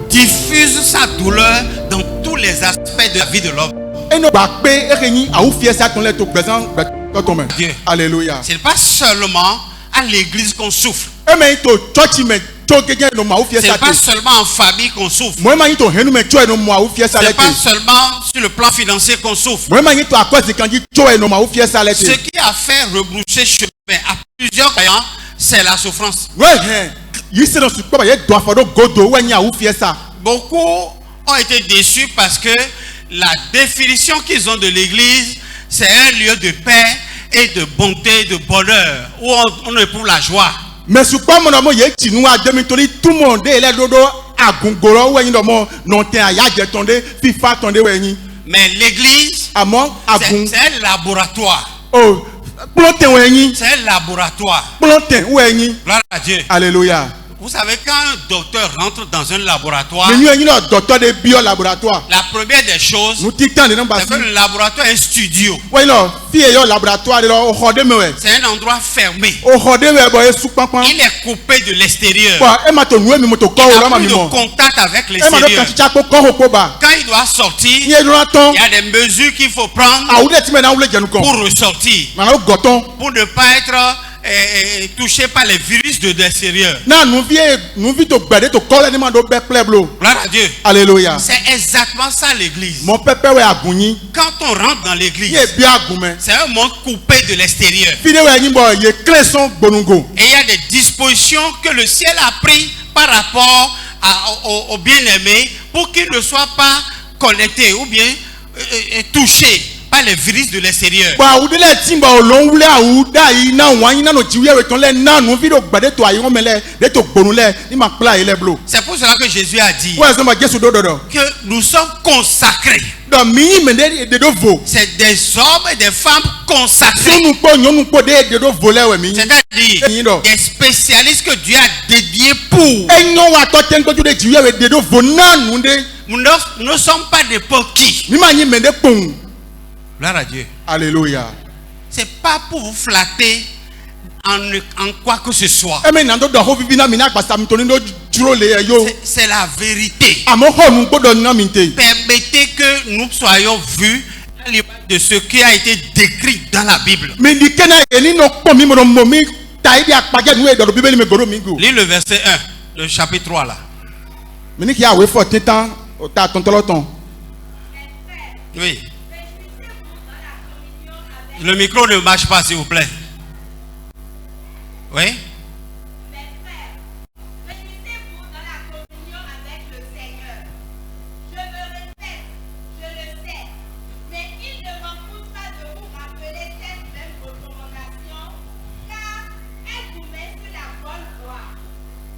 diffuse sa douleur dans tous les aspects de la vie de l'homme. Dieu. Alléluia. Ce n'est pas seulement à l'église qu'on souffre. Ce n'est pas seulement en famille qu'on souffre. Ce n'est pas seulement sur le plan financier qu'on souffre. Ce qui a fait rebrousser chemin à plusieurs croyants, c'est la souffrance. Beaucoup ont été déçus parce que la définition qu'ils ont de l'église, c'est un lieu de paix et de bonté, de bonheur, où on éprouve la joie. Mais tout le monde mais l'église, c'est un laboratoire. C'est un laboratoire. Gloire à Dieu. Alléluia. Vous savez, quand un docteur rentre dans un laboratoire, la première des choses, c'est que le laboratoire est un studio. C'est un endroit fermé. Il est coupé de l'extérieur. Il n'a plus de contact avec l'extérieur. Quand il doit sortir, il y a des mesures qu'il faut prendre pour ressortir, pour ne pas être touché par les virus de l'extérieur. Gloire à Dieu. Alléluia. C'est exactement ça l'église. Quand on rentre dans l'église, c'est un monde coupé de l'extérieur. Et il y a des dispositions que le ciel a prises par rapport au bien-aimé pour qu'il ne soit pas connecté ou bien touché par les virus de l'extérieur. C'est pour cela que Jésus a dit que nous sommes consacrés. C'est des hommes et des femmes consacrés. C'est-à-dire des spécialistes que Dieu a dédiés pour. Nous ne sommes pas n'importe qui. Gloire à Dieu. Alléluia. C'est pas pour vous flatter en quoi que ce soit. C'est la vérité. Permettez que nous soyons vus à l'image de ce qui a été décrit dans la Bible. Lis le verset 1, le chapitre 3 là. Oui. Le micro ne marche pas, s'il vous plaît. Oui? Mes frères, réjouissez-vous dans la communion avec le Seigneur. Je me répète, je le sais, mais il ne m'en coûte pas de vous rappeler cette même recommandation, car elle vous met sur la bonne voie.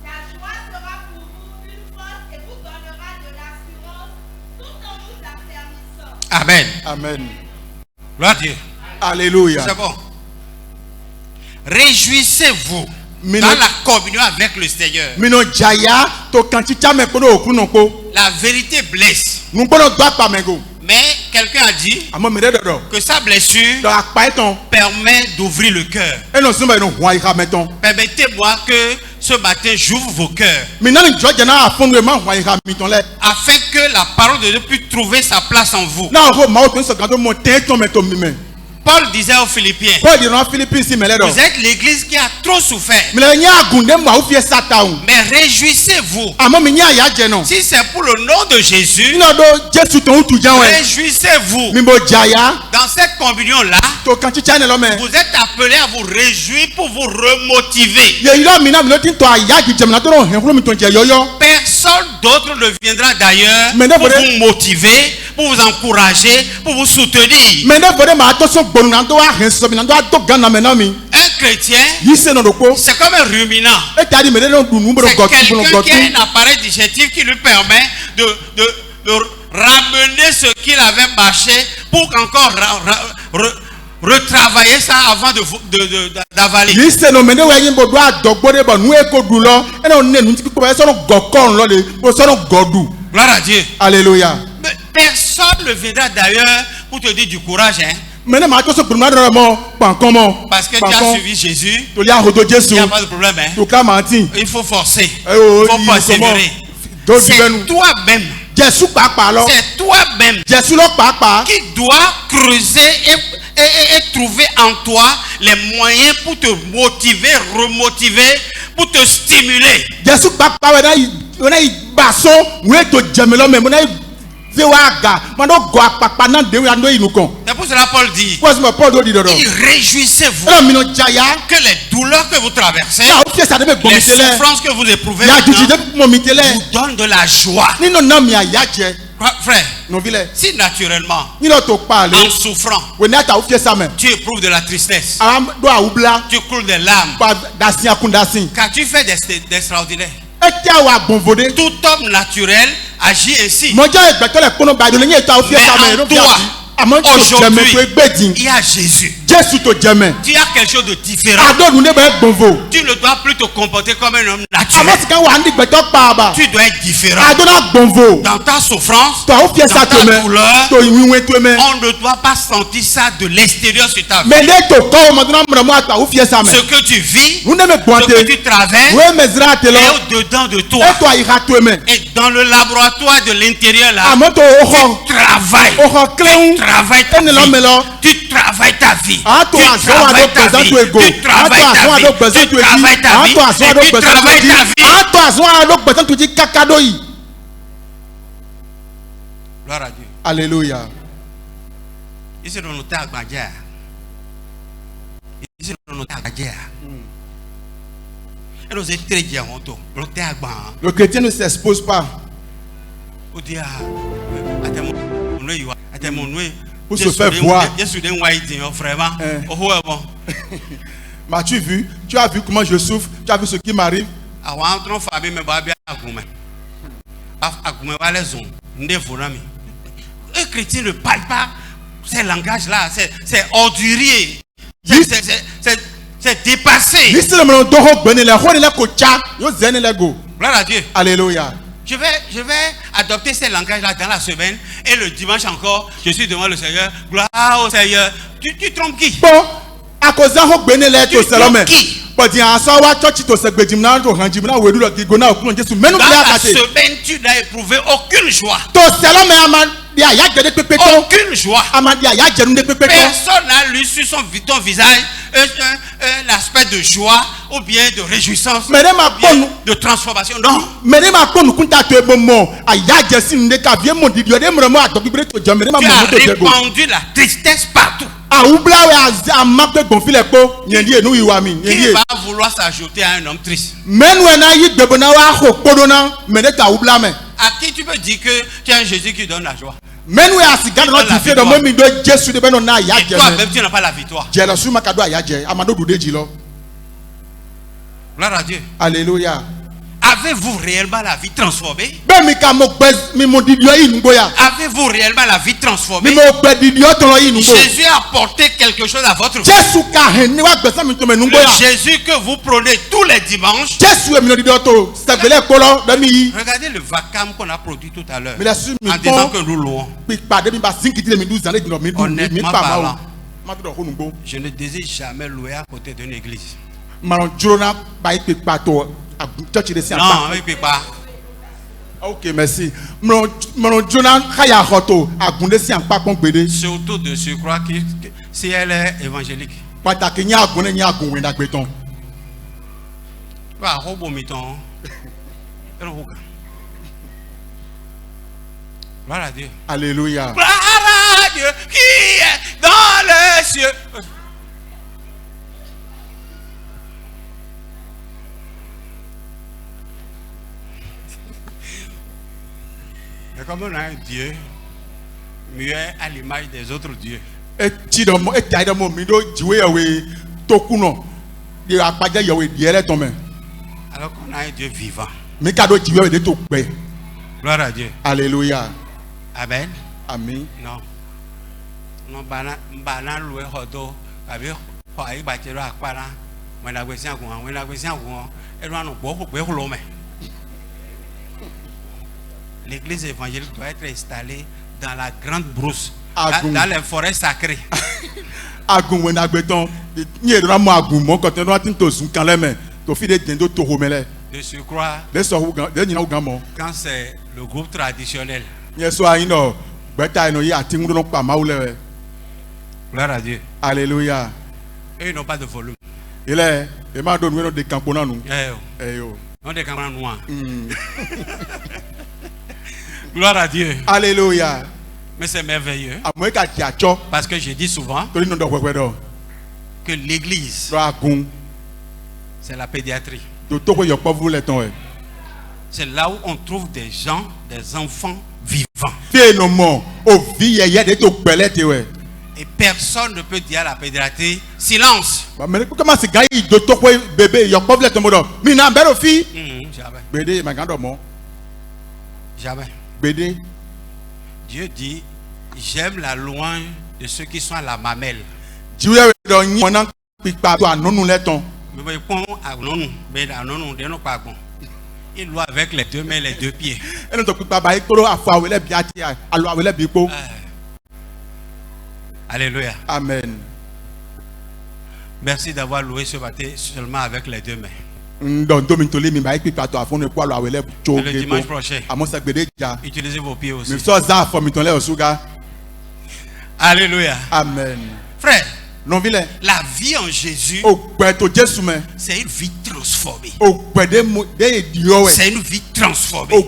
La joie sera pour vous une force et vous donnera de l'assurance tout en vous affermissant. Amen. Amen. Gloire à Dieu. Alléluia. C'est bon. Réjouissez-vous dans la communion avec le Seigneur. La vérité blesse. Mais quelqu'un a dit que sa blessure permet d'ouvrir le cœur. Permettez-moi que ce matin j'ouvre vos cœurs afin que la parole de Dieu puisse trouver sa place en vous. Paul disait aux Philippiens, vous êtes l'église qui a trop souffert, mais réjouissez-vous. Si c'est pour le nom de Jésus, réjouissez-vous. Dans cette communion-là, vous êtes appelés à vous réjouir pour vous remotiver. Personne d'autre ne viendra d'ailleurs pour vous motiver, pour vous encourager, pour vous soutenir. Un chrétien, c'est comme un ruminant. C'est quelqu'un qui a un appareil digestif qui lui permet de ramener ce qu'il avait mâché pour encore retravailler ça avant d'avaler. Gloire à Dieu. Alléluia. Personne ne viendra d'ailleurs pour te dire du courage, hein. Parce que tu as suivi Jésus. Il n'y a pas de problème. Hein? Il faut forcer. Il faut persévérer. C'est toi-même. C'est toi-même qui dois creuser et trouver en toi les moyens pour te motiver, remotiver, pour te stimuler. C'est pour cela Paul dit, réjouissez-vous que les douleurs que vous traversez, les souffrances que vous éprouvez vous donnent de la joie. Frère, si naturellement, en souffrant, tu éprouves de la tristesse, tu coules des larmes, car tu fais d'extraordinaire. Tout homme naturel agit ainsi. Mais en toi, aujourd'hui, il y a Jésus. Tu as quelque chose de différent. Tu ne dois plus te comporter comme un homme naturel. Tu dois être différent. Dans ta souffrance, dans ta douleur, on ne doit pas sentir ça de l'extérieur sur ta vie. Ce que tu vis, ce que tu traverses, est au-dedans de toi. Et dans le laboratoire de l'intérieur là, tu travailles. Tu travailles ta vie. Tu travailles ta vie. Tu travailles ta vie. Tu travailles ta vie. Tu travailles ta vie. Gloire à Dieu. Alléluia. Ici, on nous t'a gagné. Ici, on nous t'a gagné. Le chrétien ne s'expose pas. Pour se faire voir. M'as-tu vu? Tu as vu comment je souffre? Tu as vu ce qui m'arrive? Un chrétien ne parle pas ces langages-là. C'est ordurier. C'est dépassé. Gloire à Dieu. Alléluia. Je vais adopter ces langages-là dans la semaine. Et le dimanche encore, je suis devant le Seigneur. Gloire au Seigneur. Tu trompes qui? Bon, à cause de tu trompes qui? Dans la semaine, tu n'as éprouvé aucune joie. Aucune joie. Personne n'a lu sur ton visage l'aspect de joie ou bien de réjouissance ou bien de transformation. Non. Tu as répandu la tristesse partout. Qui va vouloir s'ajouter à un homme triste? À qui tu peux dire que tu as un Jésus qui donne la joie? Et toi-même, tu n'as pas la victoire. Gloire à Dieu. Alléluia. Avez-vous réellement la vie transformée? Avez-vous réellement la vie transformée? Jésus a apporté quelque chose à votre vie. Le Jésus que vous prenez tous les dimanches. Regardez le vacarme qu'on a produit tout à l'heure en disant que nous louons. Honnêtement parlant, je ne désire jamais louer à côté d'une église. Non, il peut pas. Ok, merci. Surtout de surcroît que si elle est évangélique. Gloire à Dieu. Alléluia. Gloire à Dieu qui est dans les cieux. Et comme on a un Dieu muet à l'image des autres dieux. Alors qu'on a un Dieu vivant. Gloire à Dieu. Alléluia. Amen. Amen. Non. Non, bana loué hodo. Avec quoi il bâtit là quoi là. Moi la question quoi. Moi la question quoi. Et là non beaucoup beaucoup l'homme. L'église évangélique doit être installée dans la grande brousse dans les forêts sacrées. Agun when agbeton ni edra mo agun mo ko te no tin to sun kan le me to fi de dendo to ho mele. De surcroît, quand c'est le groupe traditionnel. Gloire à Dieu. Alléluia. Et ils n'ont pas de volume. Il est m'a donné des campona nous. Non des campona noirs. Gloire à Dieu. Alléluia. Mais c'est merveilleux. Parce que je dis souvent que l'église, c'est la pédiatrie. C'est là où on trouve des gens, des enfants vivants. Et personne ne peut dire à la pédiatrie silence. Jamais. Jamais. Dieu dit, j'aime la louange de ceux qui sont à la mamelle. Il loue avec les deux mains, les deux pieds. Alléluia. Amen. Merci d'avoir loué ce matin seulement avec les deux mains. Le dimanche prochain, utilisez vos pieds aussi. Alléluia. Amen. Frère, la vie en Jésus, c'est une vie transformée. C'est une vie transformée.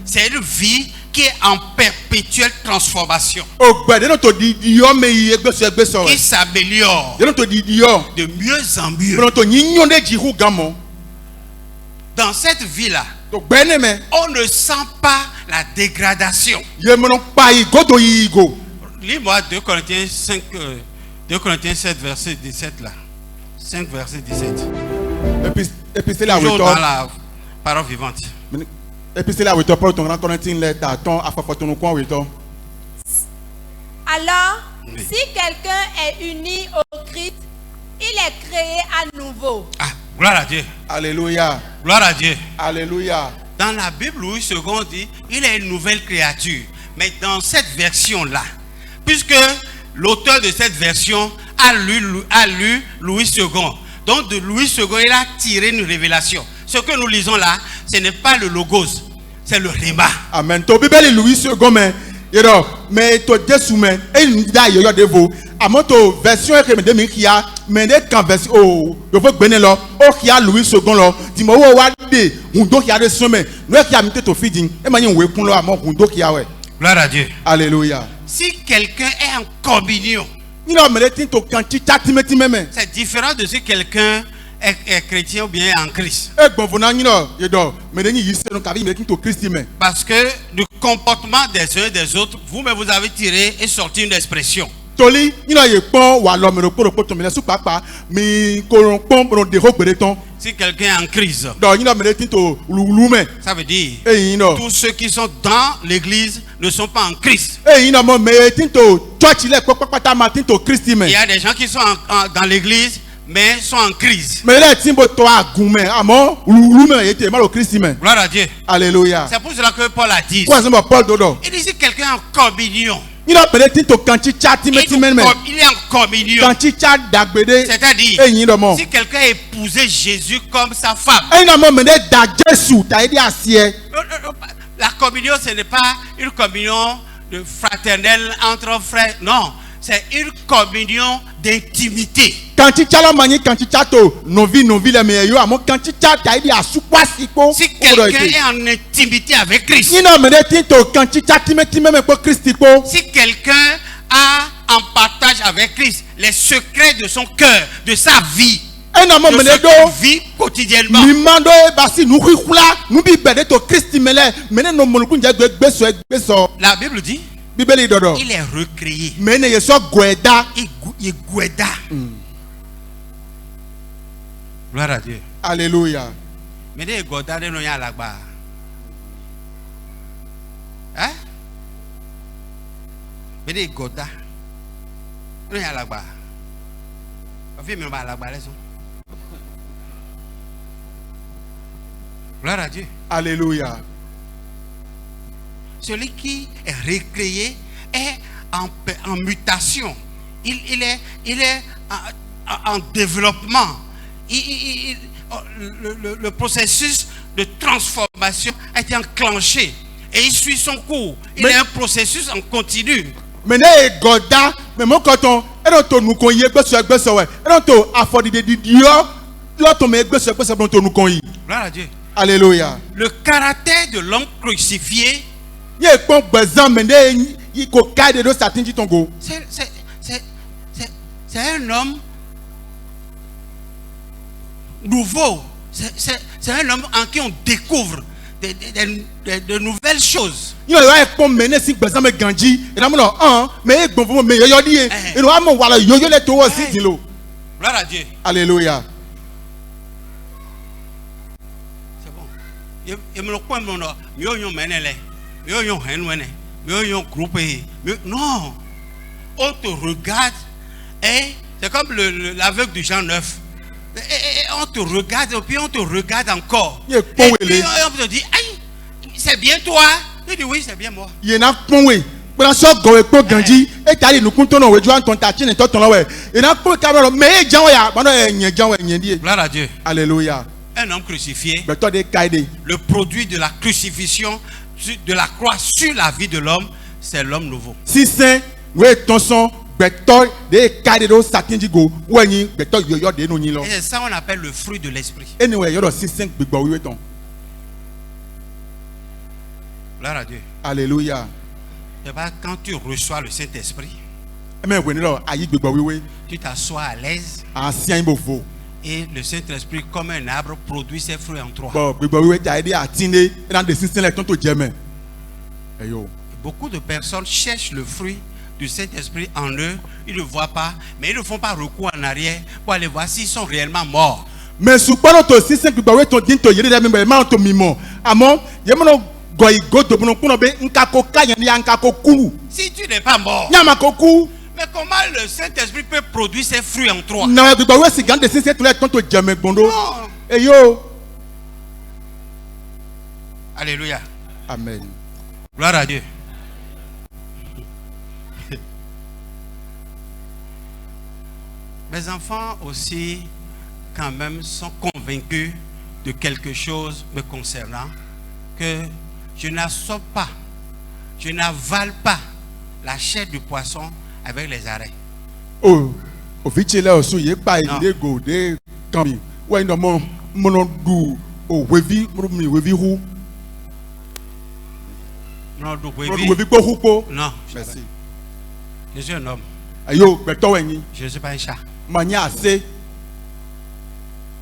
C'est une vie qui est en perpétuelle transformation. Qui s'améliore de mieux en mieux. Dans cette vie-là, on ne sent pas la dégradation. Lis-moi 2 Corinthiens 5, 2 Corinthiens 7, verset 17 là. 5, verset 17. Toujours dans la parole vivante. Alors, si quelqu'un est uni au Christ, il est créé à nouveau. Ah, gloire à Dieu. Alléluia. Gloire à Dieu. Alléluia. Dans la Bible, Louis II dit, il est une nouvelle créature. Mais dans cette version-là, puisque l'auteur de cette version a lu Louis II. Donc de Louis II, il a tiré une révélation. Ce que nous lisons là, ce n'est pas le logos, c'est le rhéma. Amen. To Bible Louis II, mais to desume et nda yo devo. Amo to version que me demi kia, mais de kan version o yo fo gbene lo, o kia Louis II lo, ti mo wo wa de, hundo kia de sume, no kia mi te to fidin, e ma yin we kun lo amo hundo kia we. Gloire à Dieu. Alléluia. Si quelqu'un est en communion, c'est différent de si quelqu'un est chrétien ou bien en Christ. Parce que du comportement des uns et des autres, vous-même vous avez tiré et sorti une expression. Si quelqu'un est en crise, ça veut dire tous ceux qui sont dans l'église ne sont pas en Christ. Il y a des gens qui sont dans l'église mais sont en crise. Gloire à Dieu. Alléluia. C'est pour cela que Paul a dit. Il dit si quelqu'un est en communion, il est en communion. C'est-à-dire, si quelqu'un a épousé Jésus comme sa femme, la communion, ce n'est pas une communion de fraternelle entre frères. Non, c'est une communion d'intimité. Si quelqu'un est en intimité avec Christ, si quelqu'un a en partage avec Christ les secrets de son cœur, de sa vie, de ce qu'il vit quotidiennement, la Bible dit il est recréé. Il guéda. Gloire à Dieu. Alléluia. Mais les goda ne sont là-bas. Hein? Mais les goda ne sont là-bas. Gloire à Dieu. Alléluia. Celui qui est recréé est en mutation. Il est en développement. Le processus de transformation a été enclenché et il suit son cours. Il est un processus en continu. Mais Goda, mais mon coton, et non to nous conye beso beso ouais. Et non to afford de Dieu, l'autre mais beso beso bon to nous conye. Gloire à Dieu. Alléluia. Le caractère de l'homme crucifié. Il est bon besoin mais il ko kade do satin ti tongo. C'est un homme nouveau. C'est un homme en qui on découvre de nouvelles choses. Il y a un mené si besoin me ganji et là mon mais bon mais yo di et nous am wala yo le to aussi di lo. Gloire à Dieu. Alléluia. C'est bon. Et me le point mon yo menele. Yo henwene. Yo groupe. Non. On te regarde et c'est comme l'aveugle du Jean 9. Et on te regarde et puis on te regarde encore. Et puis on te dit, aïe, c'est bien toi. Tu dis oui, c'est bien moi. Il y a un point oui. Pour ça go ko ganji et tali nous comptons we joan ton tatine to ton ouais. Et na ko ka mais jan ya bano enye jan we enye. Gloire à Dieu. Alléluia. Un homme crucifié. Le produit de la crucifixion de la croix sur la vie de l'homme, c'est l'homme nouveau. Si c'est ouais ton son et c'est ça on appelle le fruit de l'esprit. Gloire à Dieu. Alléluia. Et bien, quand tu reçois le Saint-Esprit, tu t'assois à l'aise. Et le Saint-Esprit, comme un arbre, produit ses fruits en toi. Beaucoup de personnes cherchent le fruit du Saint-Esprit en eux, ils ne le voient pas, mais ils ne font pas recours en arrière pour aller voir s'ils sont réellement morts. Mais si tu n'es pas mort, mais comment le Saint-Esprit peut produire ses fruits en toi? Non. Alléluia. Amen. Gloire à Dieu. Mes enfants aussi, quand même, sont convaincus de quelque chose me concernant, que je n'assomme pas, je n'avale pas la chair du poisson avec les arrêts. Non. Non. Merci. Je suis un homme. Je ne suis pas un chat.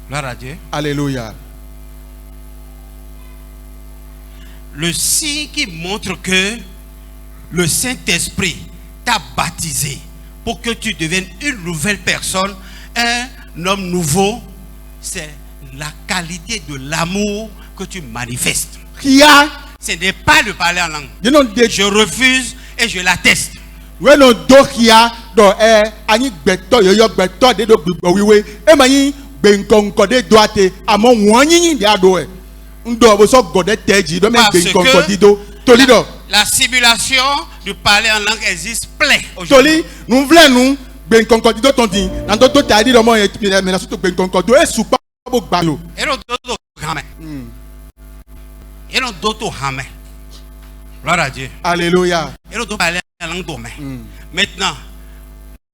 Gloire à Dieu. Alléluia. Le signe qui montre que le Saint-Esprit t'a baptisé pour que tu deviennes une nouvelle personne, un homme nouveau, c'est la qualité de l'amour que tu manifestes. Ce n'est pas de parler en langue. Je refuse et je l'atteste. Quand tu la simulation de parler en langue existe plein aujourd'hui. Gloire à Dieu. Alléluia. Maintenant,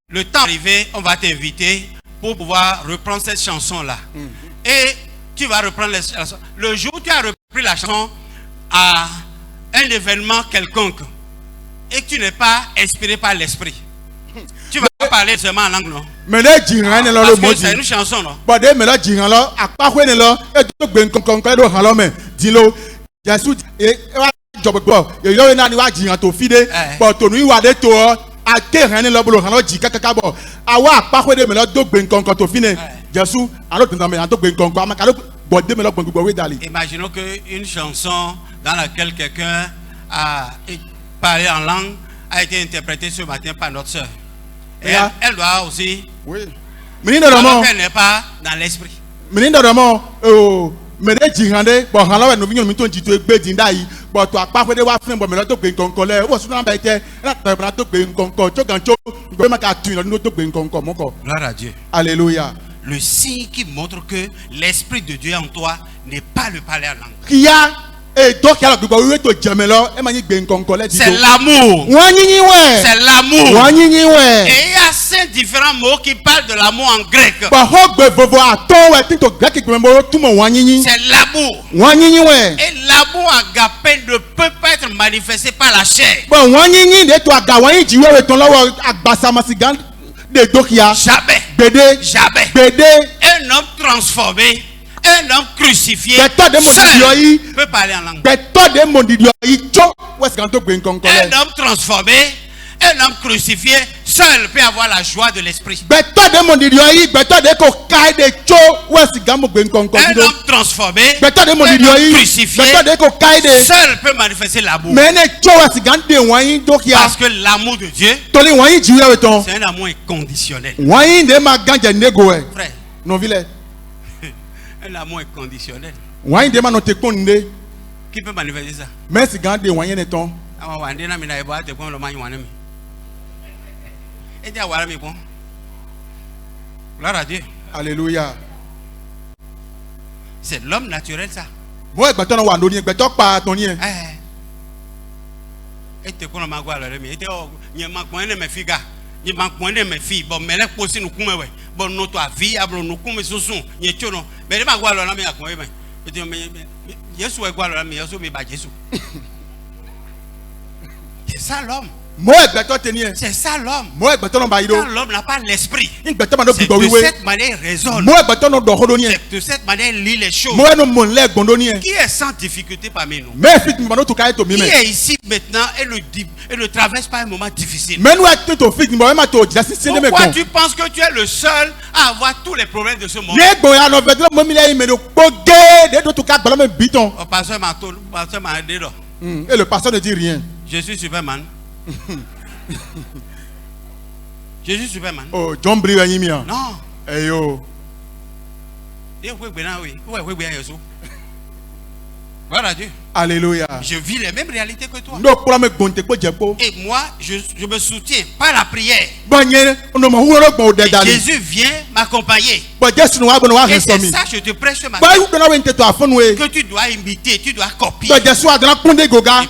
le temps arrivé, on va t'inviter pour pouvoir reprendre cette chanson-là. Et tu vas reprendre la chanson. Le jour où tu as repris la chanson à un événement quelconque et que tu n'es pas inspiré par l'esprit, tu vas pas parler seulement en langue, non? Parce que c'est une chanson, non? Imaginons qu'une chanson dans laquelle quelqu'un a parlé en langue a été interprétée ce matin par notre soeur. Et elle doit aussi, alors qu'elle n'est pas dans l'esprit. Bon, toi, pas de voir fin, bon, mais là, tu peux encore là. Oh, sinon, bah, là, tu peux encore. Tu peux encore. Gloire à Dieu. Alléluia. Le signe qui montre que l'esprit de Dieu en toi n'est pas le parler en langue. C'est l'amour. C'est l'amour. Et il y a 5 différents mots qui parlent de l'amour en grec. C'est l'amour. Et l'amour agapé ne peut pas être manifesté par la chair. Jamais. Jamais. Un homme transformé, un homme crucifié, seul peut parler en langue. Un homme transformé, un homme crucifié, seul peut avoir la joie de l'esprit. Un homme transformé, un homme crucifié, seul peut manifester l'amour. Parce que l'amour de Dieu, c'est un amour inconditionnel. Frère, un amour inconditionnel. Qui peut manifester ça? Gloire à Dieu. Alléluia. C'est l'homme naturel ça. C'est ça l'homme. C'est ça l'homme. Quand l'homme n'a pas l'esprit, c'est de cette manière il raisonne. C'est de cette manière il lit les choses. Qui est sans difficulté parmi nous? Qui est ici maintenant et ne traverse pas un moment difficile? Pourquoi tu penses que tu es le seul à avoir tous les problèmes de ce monde? Le pasteur m'a aidé là. Et le pasteur ne dit rien. Je suis Superman. Je suis Superman. Oh, John Brian. Non. Hey yo. Voilà Dieu. Alléluia. Je vis les mêmes réalités que toi. Et moi, je me soutiens par la prière. Et Jésus vient m'accompagner. Et c'est ça je te prêche ce matin. Que tu dois imiter, tu dois copier. Et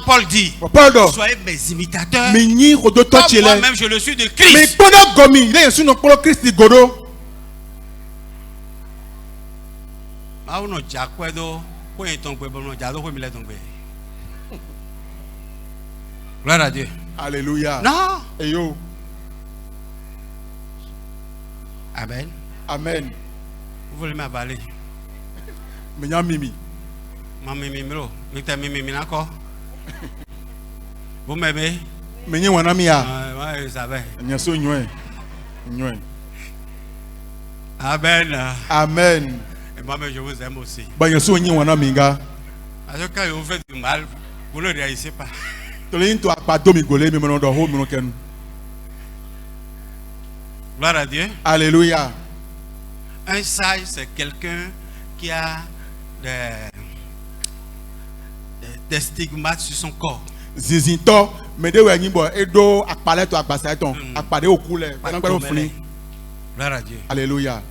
Paul dit, soyez mes imitateurs. Comme moi-même je le suis de Christ. Gloire à Dieu. Alléluia. Non. Et yo. Amen. Amen. Vous voulez m'avaler? Mimi. Vous m'aimez? Menye wanamia. Ouais, je savais. Nyaso nywe. Amen. Amen. Et moi-même je vous aime aussi. Ba nyaso nyi wanaminga. Parce que quand vous faites du mal, vous ne le réalisez pas. Gloire à Dieu. Alléluia. Un sage, c'est quelqu'un qui a des stigmates sur son corps. Zizinto, medewe nyimbo edo akpale to agbasa ton, akpade okule, Gloire à Dieu. Alléluia.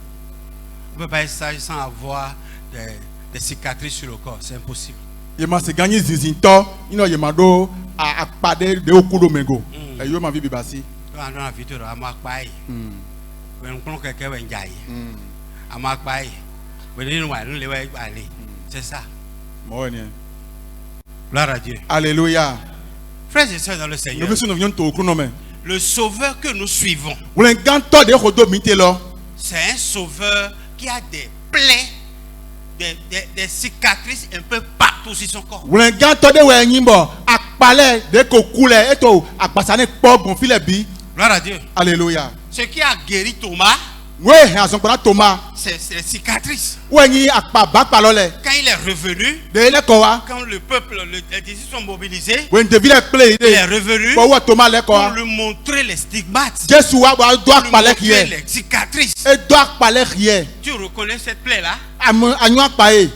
On ne peut pas être sage sans avoir des cicatrices sur le corps, c'est impossible. Il m'a se gagné zizinto, ino yemado akpade de okudo mego. Ayo ma bibi basi. Quand on a vu tout à Makpai. When on quelqu'un va enjailler. À Makpai. C'est ça. Gloire à Dieu. Alléluia. Frères et sœurs dans le Seigneur. Le sauveur que nous suivons, c'est un sauveur qui a des plaies, des cicatrices un peu partout sur son corps. Gloire à Dieu. Alléluia. Ce qui a guéri Thomas, C'est les cicatrices. Quand il est revenu, quand le peuple, les disciples sont mobilisés, il est revenu pour lui montrer les stigmates, lui montrer les cicatrices. Tu reconnais cette plaie-là?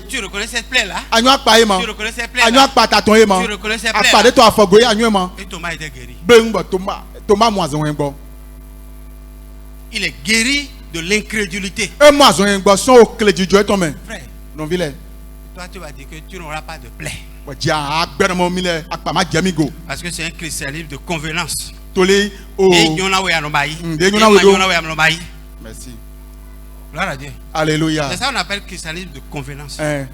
Tu reconnais cette plaie-là? Tu reconnais cette plaie-là? Tu reconnais cette plaie-là? Et Thomas était guéri. Il est guéri de l'incrédulité. Frère, toi tu vas dire que tu n'auras pas de plaie. Parce que c'est un christianisme de convenance. Merci. Gloire à Dieu. Alléluia. C'est ça qu'on appelle christianisme de convenance. Quand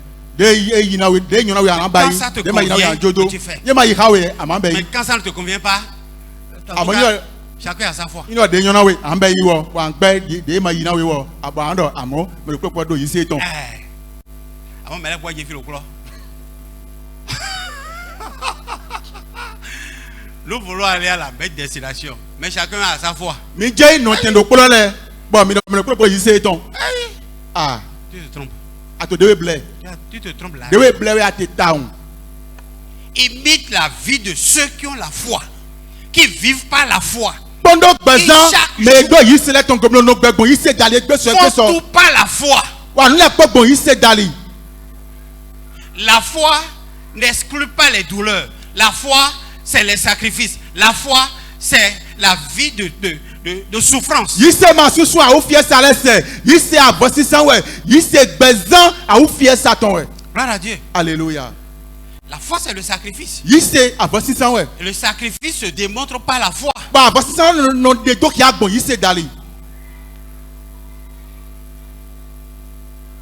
ça te convient, tu fais. Mais quand ça ne te convient pas, chacun a sa foi. Nous voulons aller à la belle destination, mais chacun a sa foi. Tu te trompes. Tu te trompes là. Imite la vie de ceux qui ont la foi, qui vivent par la foi. Font tout par la foi. La foi n'exclut pas les douleurs. La foi, c'est les sacrifices. La foi, c'est la vie de souffrance. Gloire à Dieu. Alléluia. La foi, c'est le sacrifice. Et le sacrifice se démontre par la foi.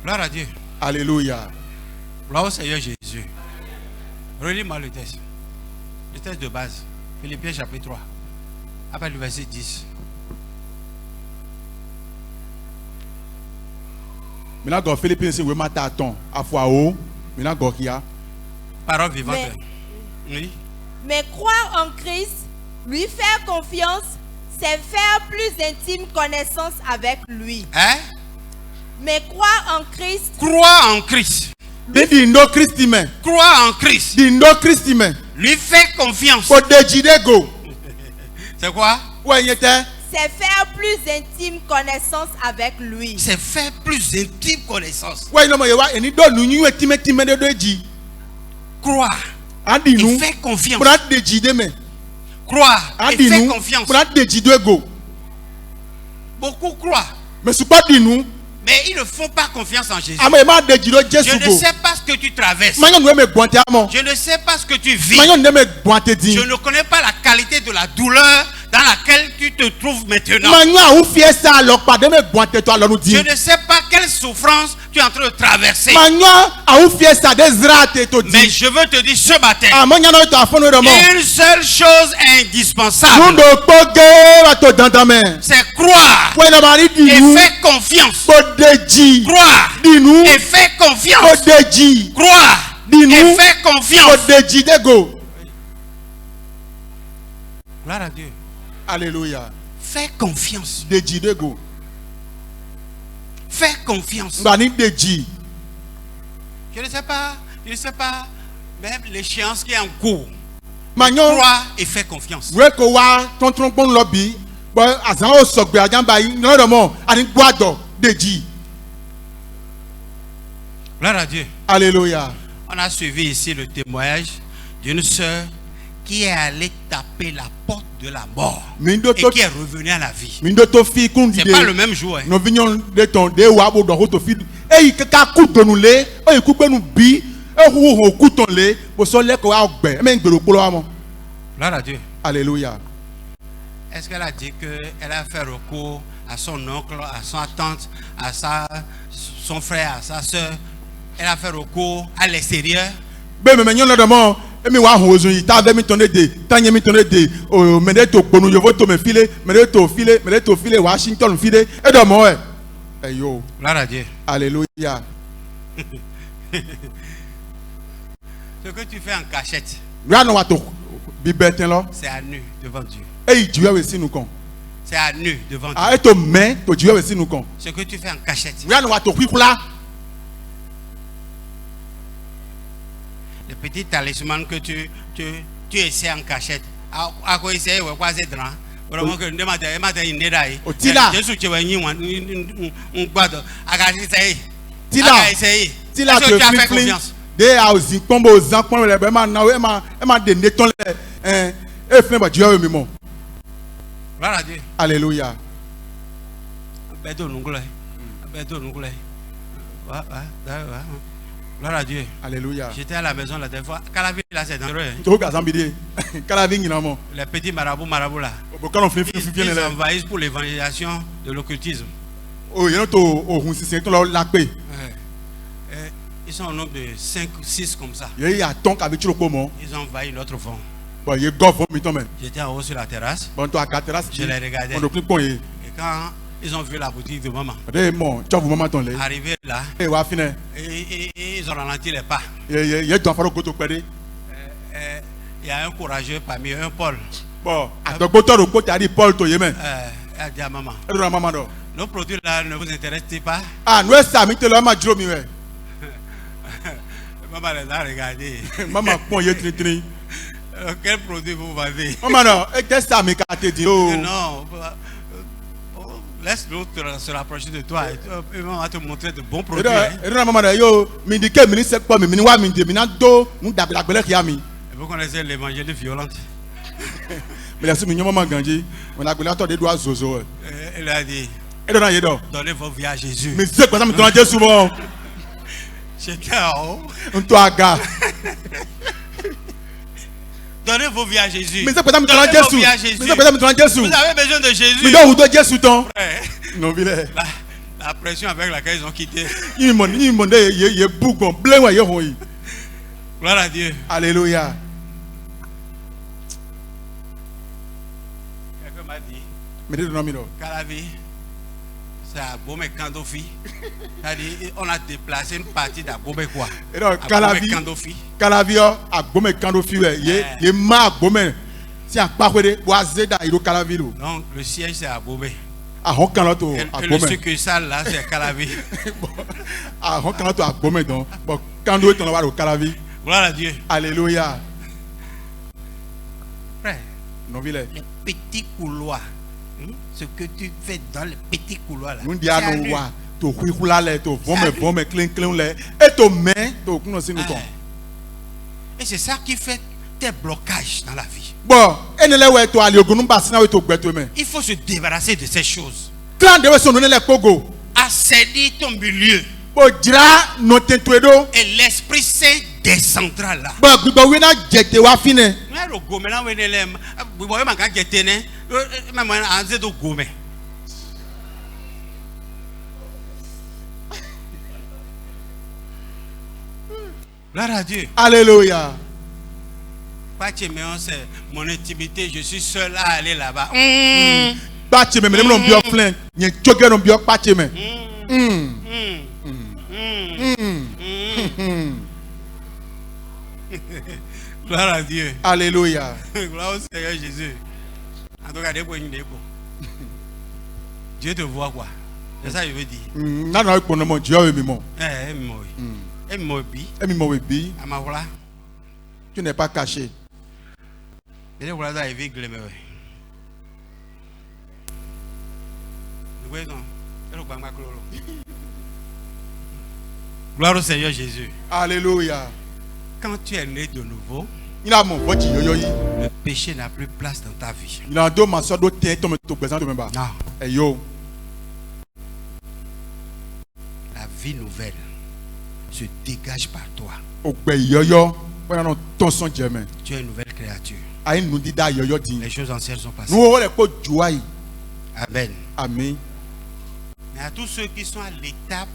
Gloire à Dieu. Alléluia. Gloire au Seigneur Jésus. Relis-moi le texte. Le texte de base. Philippiens chapitre 3. Après le verset 10. Maintenant, Philippiens, c'est vraiment tâton. À fois haut. Maintenant, parole vivante. Oui. Mais croire en Christ, lui faire confiance, c'est faire plus intime connaissance avec lui. Hein? Mais croire en Christ. Croire en Christ. Croire en Christ. Lui faire confiance. C'est quoi? C'est faire plus intime connaissance avec lui. C'est faire plus intime connaissance. Croire et faire confiance. Croire et faire confiance. Beaucoup croient. Mais ils ne font pas confiance en Jésus. Je ne sais pas ce que tu traverses. Je ne sais pas ce que tu vis. Je ne connais pas la qualité de la douleur dans laquelle tu te trouves maintenant. Je ne sais pas quelle souffrance tu es en train de traverser. Mais je veux te dire ce matin, une seule chose est indispensable. C'est croire et faire confiance. Croire et faire confiance. Croire et faire confiance. Gloire à Dieu. Alléluia. Fais confiance. Fais confiance. Je ne sais pas, même l'échéance qui est en cours. Crois et fais confiance. Gloire à Dieu. Alléluia. On a suivi ici le témoignage d'une sœur qui est allée taper la porte de la mort et qui est revenue à la vie. C'est pas le même jour. Hein. Gloire à Dieu. Alléluia. Est-ce qu'elle a dit qu'elle a fait recours à son oncle, à son tante, à son frère, à sa soeur? Elle a fait recours à l'extérieur? Emi wa hon ozun yi ta ve mi tonne de tanye mi tonne de o me de to ponu yo to me file me de to file Washington file e do mo e yo. Gloire à Dieu. Alléluia. Ce que tu fais en cachette, c'est à nu devant Dieu. Et Dieu aussi nous con. C'est à nu devant Dieu. Ce que tu fais en cachette. Le petit talisman que tu essaies en cachette. À quoi essayer ou quoi c'est drôle. Vraiment que ne m'attends une dédaille. Je suis chez un quadre. Tila te fait confiance. Des houses, comme aux enfants, les bébés, des nétons, et fait Dieu même. Alléluia. Gloire à Dieu. Alléluia. J'étais à la maison la dernière fois. Calavi là, c'est dangereux. Les petits marabouts là. Ils envahissent pour l'évangélisation de l'occultisme. Ils sont au nombre de 5 ou 6 comme ça. Ils ont envahi notre fond. J'étais en haut sur la terrasse. Je les regardais. Et quand ils ont vu la boutique de maman, arrivé là, ils ont ralenti les pas. Il y a un courageux parmi eux, un Paul. Il a dit à maman, nos produits là ne vous intéressent pas? Maman les a regardés. Quel produit vous vendez? Non. Laisse l'autre se rapprocher de toi et on va te montrer de bons produits. Vous connaissez l'évangile violente. Il a dit, donnez vos vies à Jésus. J'étais en haut. Donnez vos vies à Jésus. Vous avez besoin de Jésus. La pression avec laquelle ils ont quitté. Gloire à Dieu. Alléluia. Quelqu'un m'a dit, Calavi, c'est à Bomé-Kandofi. On a déplacé une partie d'Abomé quoi. Calavi à Bomé-Kandofi. Il m'a Bomé. Donc le siège c'est à Bomé. Et le succursale là c'est à Calavi. Gloire à Dieu. Alléluia. Frère, les petits couloirs. Ce que tu fais dans les petits couloirs là. Et c'est ça qui fait tes blocages dans la vie. Il faut se débarrasser de ces choses. Assainir ton milieu. Et l'Esprit Saint descendra là. Gloire à Dieu. Alléluia. C'est mon intimité, je suis seul à aller là-bas. Gloire à Dieu. Alléluia. Gloire au Seigneur Jésus. En tout cas, Dieu te voit quoi? C'est ça que je veux dire. Tu n'es pas caché. Gloire au Seigneur Jésus. Alléluia. Quand tu es né de nouveau, le péché n'a plus place dans ta vie. Non. La vie nouvelle se dégage par toi. Tu es une nouvelle créature. Les choses anciennes sont passées. Amen. Amen. Mais à tous ceux qui sont à l'étape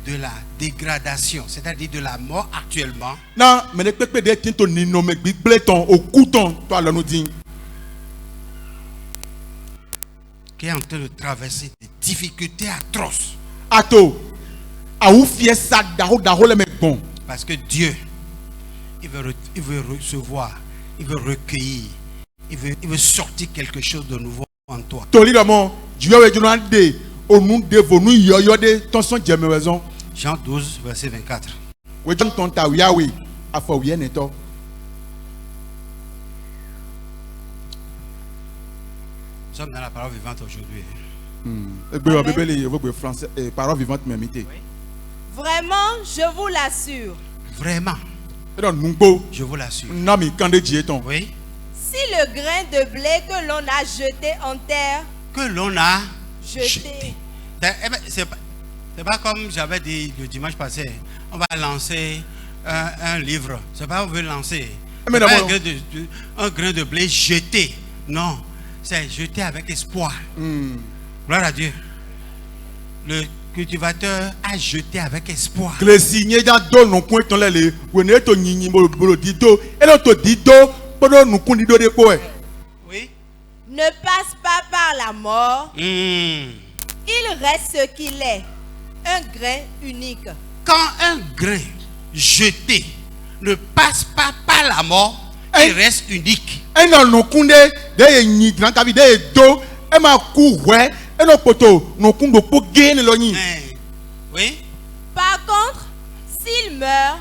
de la dégradation, c'est-à-dire de la mort actuellement, qui est en train de traverser des difficultés atroces. Parce que Dieu, il veut recevoir, il veut recueillir, il veut sortir quelque chose de nouveau en toi. Jean 12, verset 24. Nous sommes dans la parole vivante aujourd'hui. Vraiment, je vous l'assure. Vraiment. Je vous l'assure. Oui. Si le grain de blé que l'on a jeté en terre, jeté. C'est pas comme j'avais dit le dimanche passé. On va lancer un livre. C'est pas on veut lancer. Un grain de blé jeté. Non. C'est jeté avec espoir. Gloire à Dieu. Le cultivateur a jeté avec espoir. Oui. Ne passe pas par la mort. Il reste ce qu'il est. Un grain unique. Quand un grain jeté ne passe pas par la mort, il reste unique. Oui. Par contre, s'il meurt,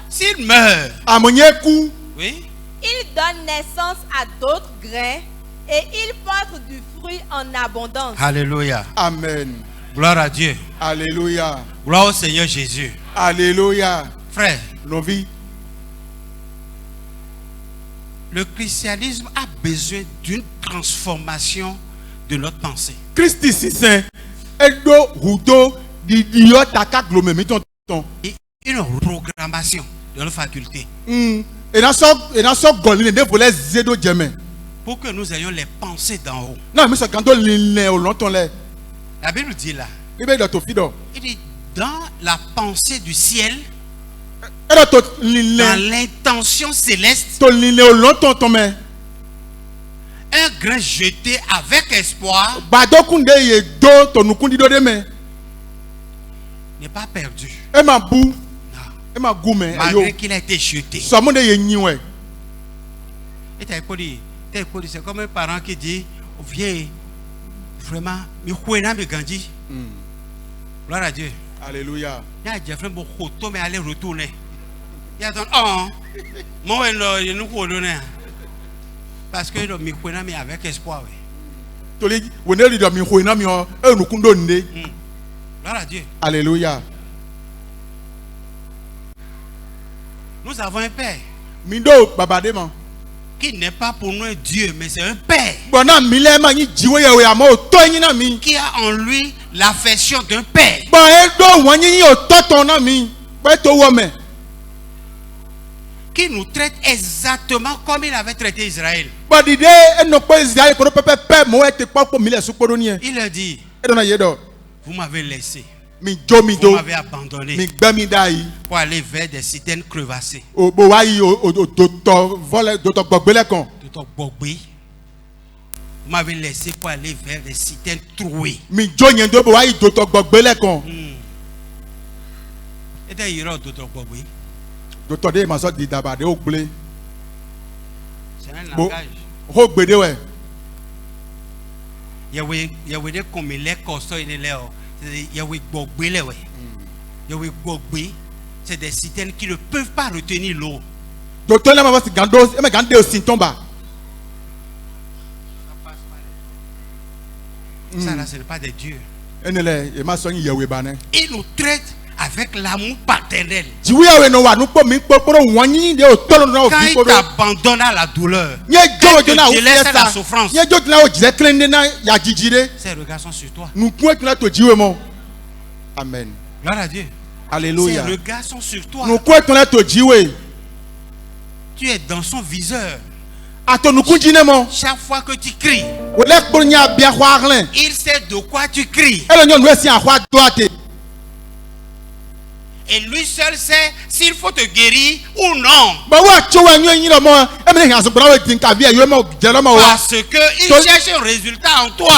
oui, il donne naissance à d'autres grains et il porte du fruit en abondance. Alléluia. Amen. Gloire à Dieu. Alléluia. Gloire au Seigneur Jésus. Alléluia. Frère, nos vies. Le christianisme a besoin d'une transformation de notre pensée. Christ c'est une reprogrammation de nos facultés. Pour que nous ayons les pensées d'en haut. La Bible dit là. Il dit dans la pensée du ciel, dans l'intention céleste, un grain jeté avec espoir n'est pas perdu. Malgré qu'il a été jeté. C'est comme un parent qui dit viens, vraiment, gloire à Dieu. Alléluia. Il y a Jeffrey Bokoto, mais allez retourner. Il y a ton oh, moi il nous donner parce que le mikouna mais avec espoir. Gloire à Dieu. Alléluia. Nous avons un père qui n'est pas pour nous un Dieu, mais c'est un père qui a en lui l'affection d'un père. Qui nous traite exactement comme il avait traité Israël. Il a dit, vous m'avez laissé, vous m'avez abandonné pour aller vers des citernes crevassées. Vous m'avez laissé pour aller vers des citernes trouées. Et d'ailleurs, c'est un langage. C'est des citernes qui ne peuvent pas retenir l'eau. Ça là, ce n'est pas des dieux. Il nous traite avec l'amour paternel. Quand il t'abandonne à la douleur, quand il te laisse à la souffrance, ses regards sont sur toi. Amen. Gloire à Dieu. Alléluia. Ses regards sont sur toi. Tu es dans son viseur. Chaque fois que tu cries, il sait de quoi tu cries. Et lui seul sait s'il faut te guérir ou non. Parce qu'il cherche un résultat en toi.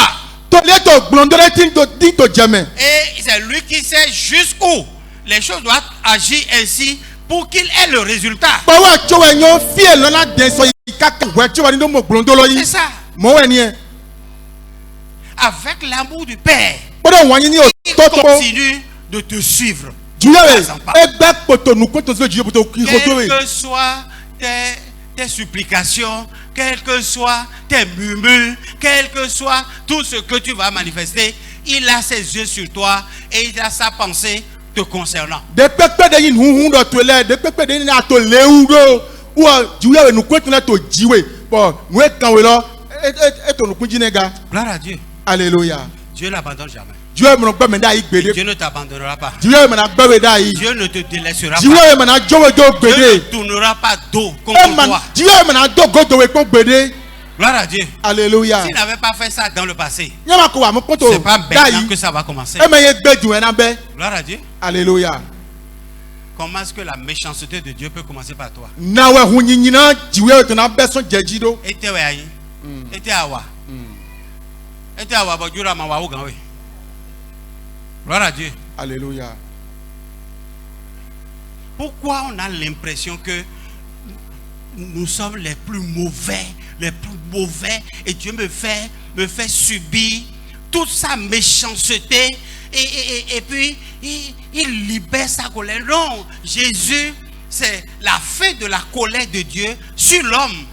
Et c'est lui qui sait jusqu'où les choses doivent agir ainsi pour qu'il ait le résultat. C'est ça. avec l'amour du Père, il continue de te suivre. Quelles que soient tes supplications, quelles que soient tes murmures, quel que soit tout ce que tu vas manifester, il a ses yeux sur toi et il a sa pensée te concernant. Gloire à Dieu. Alléluia. Dieu n'abandonne jamais. Dieu ne t'abandonnera pas. Dieu ne te délaissera pas. Dieu ne tournera pas dos contre toi. Gloire à Dieu. Alléluia. S'il n'avait pas fait ça dans le passé, c'est pas maintenant que ça va commencer. Gloire à Dieu. Alléluia. Comment est-ce que la méchanceté de Dieu peut commencer par toi? Gloire à Dieu. Alléluia. Pourquoi on a l'impression que nous sommes les plus mauvais et Dieu me fait subir toute sa méchanceté et puis il libère sa colère? Non, Jésus, c'est la fin de la colère de Dieu sur l'homme.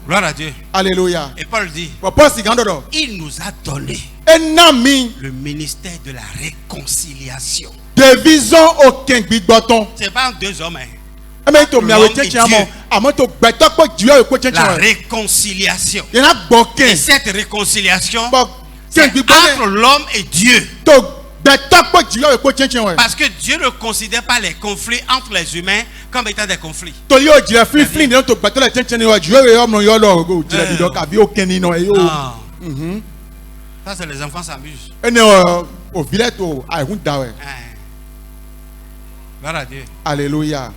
Gloire à Dieu. Alléluia. Et Paul dit, il nous a donné le ministère de la réconciliation. C'est pas deux hommes, hein. La réconciliation. Et cette réconciliation, c'est entre l'homme et Dieu. Parce que Dieu ne considère pas les conflits entre les humains comme étant des conflits. Ça, c'est les enfants s'amusent. Gloire à Dieu. Alléluia.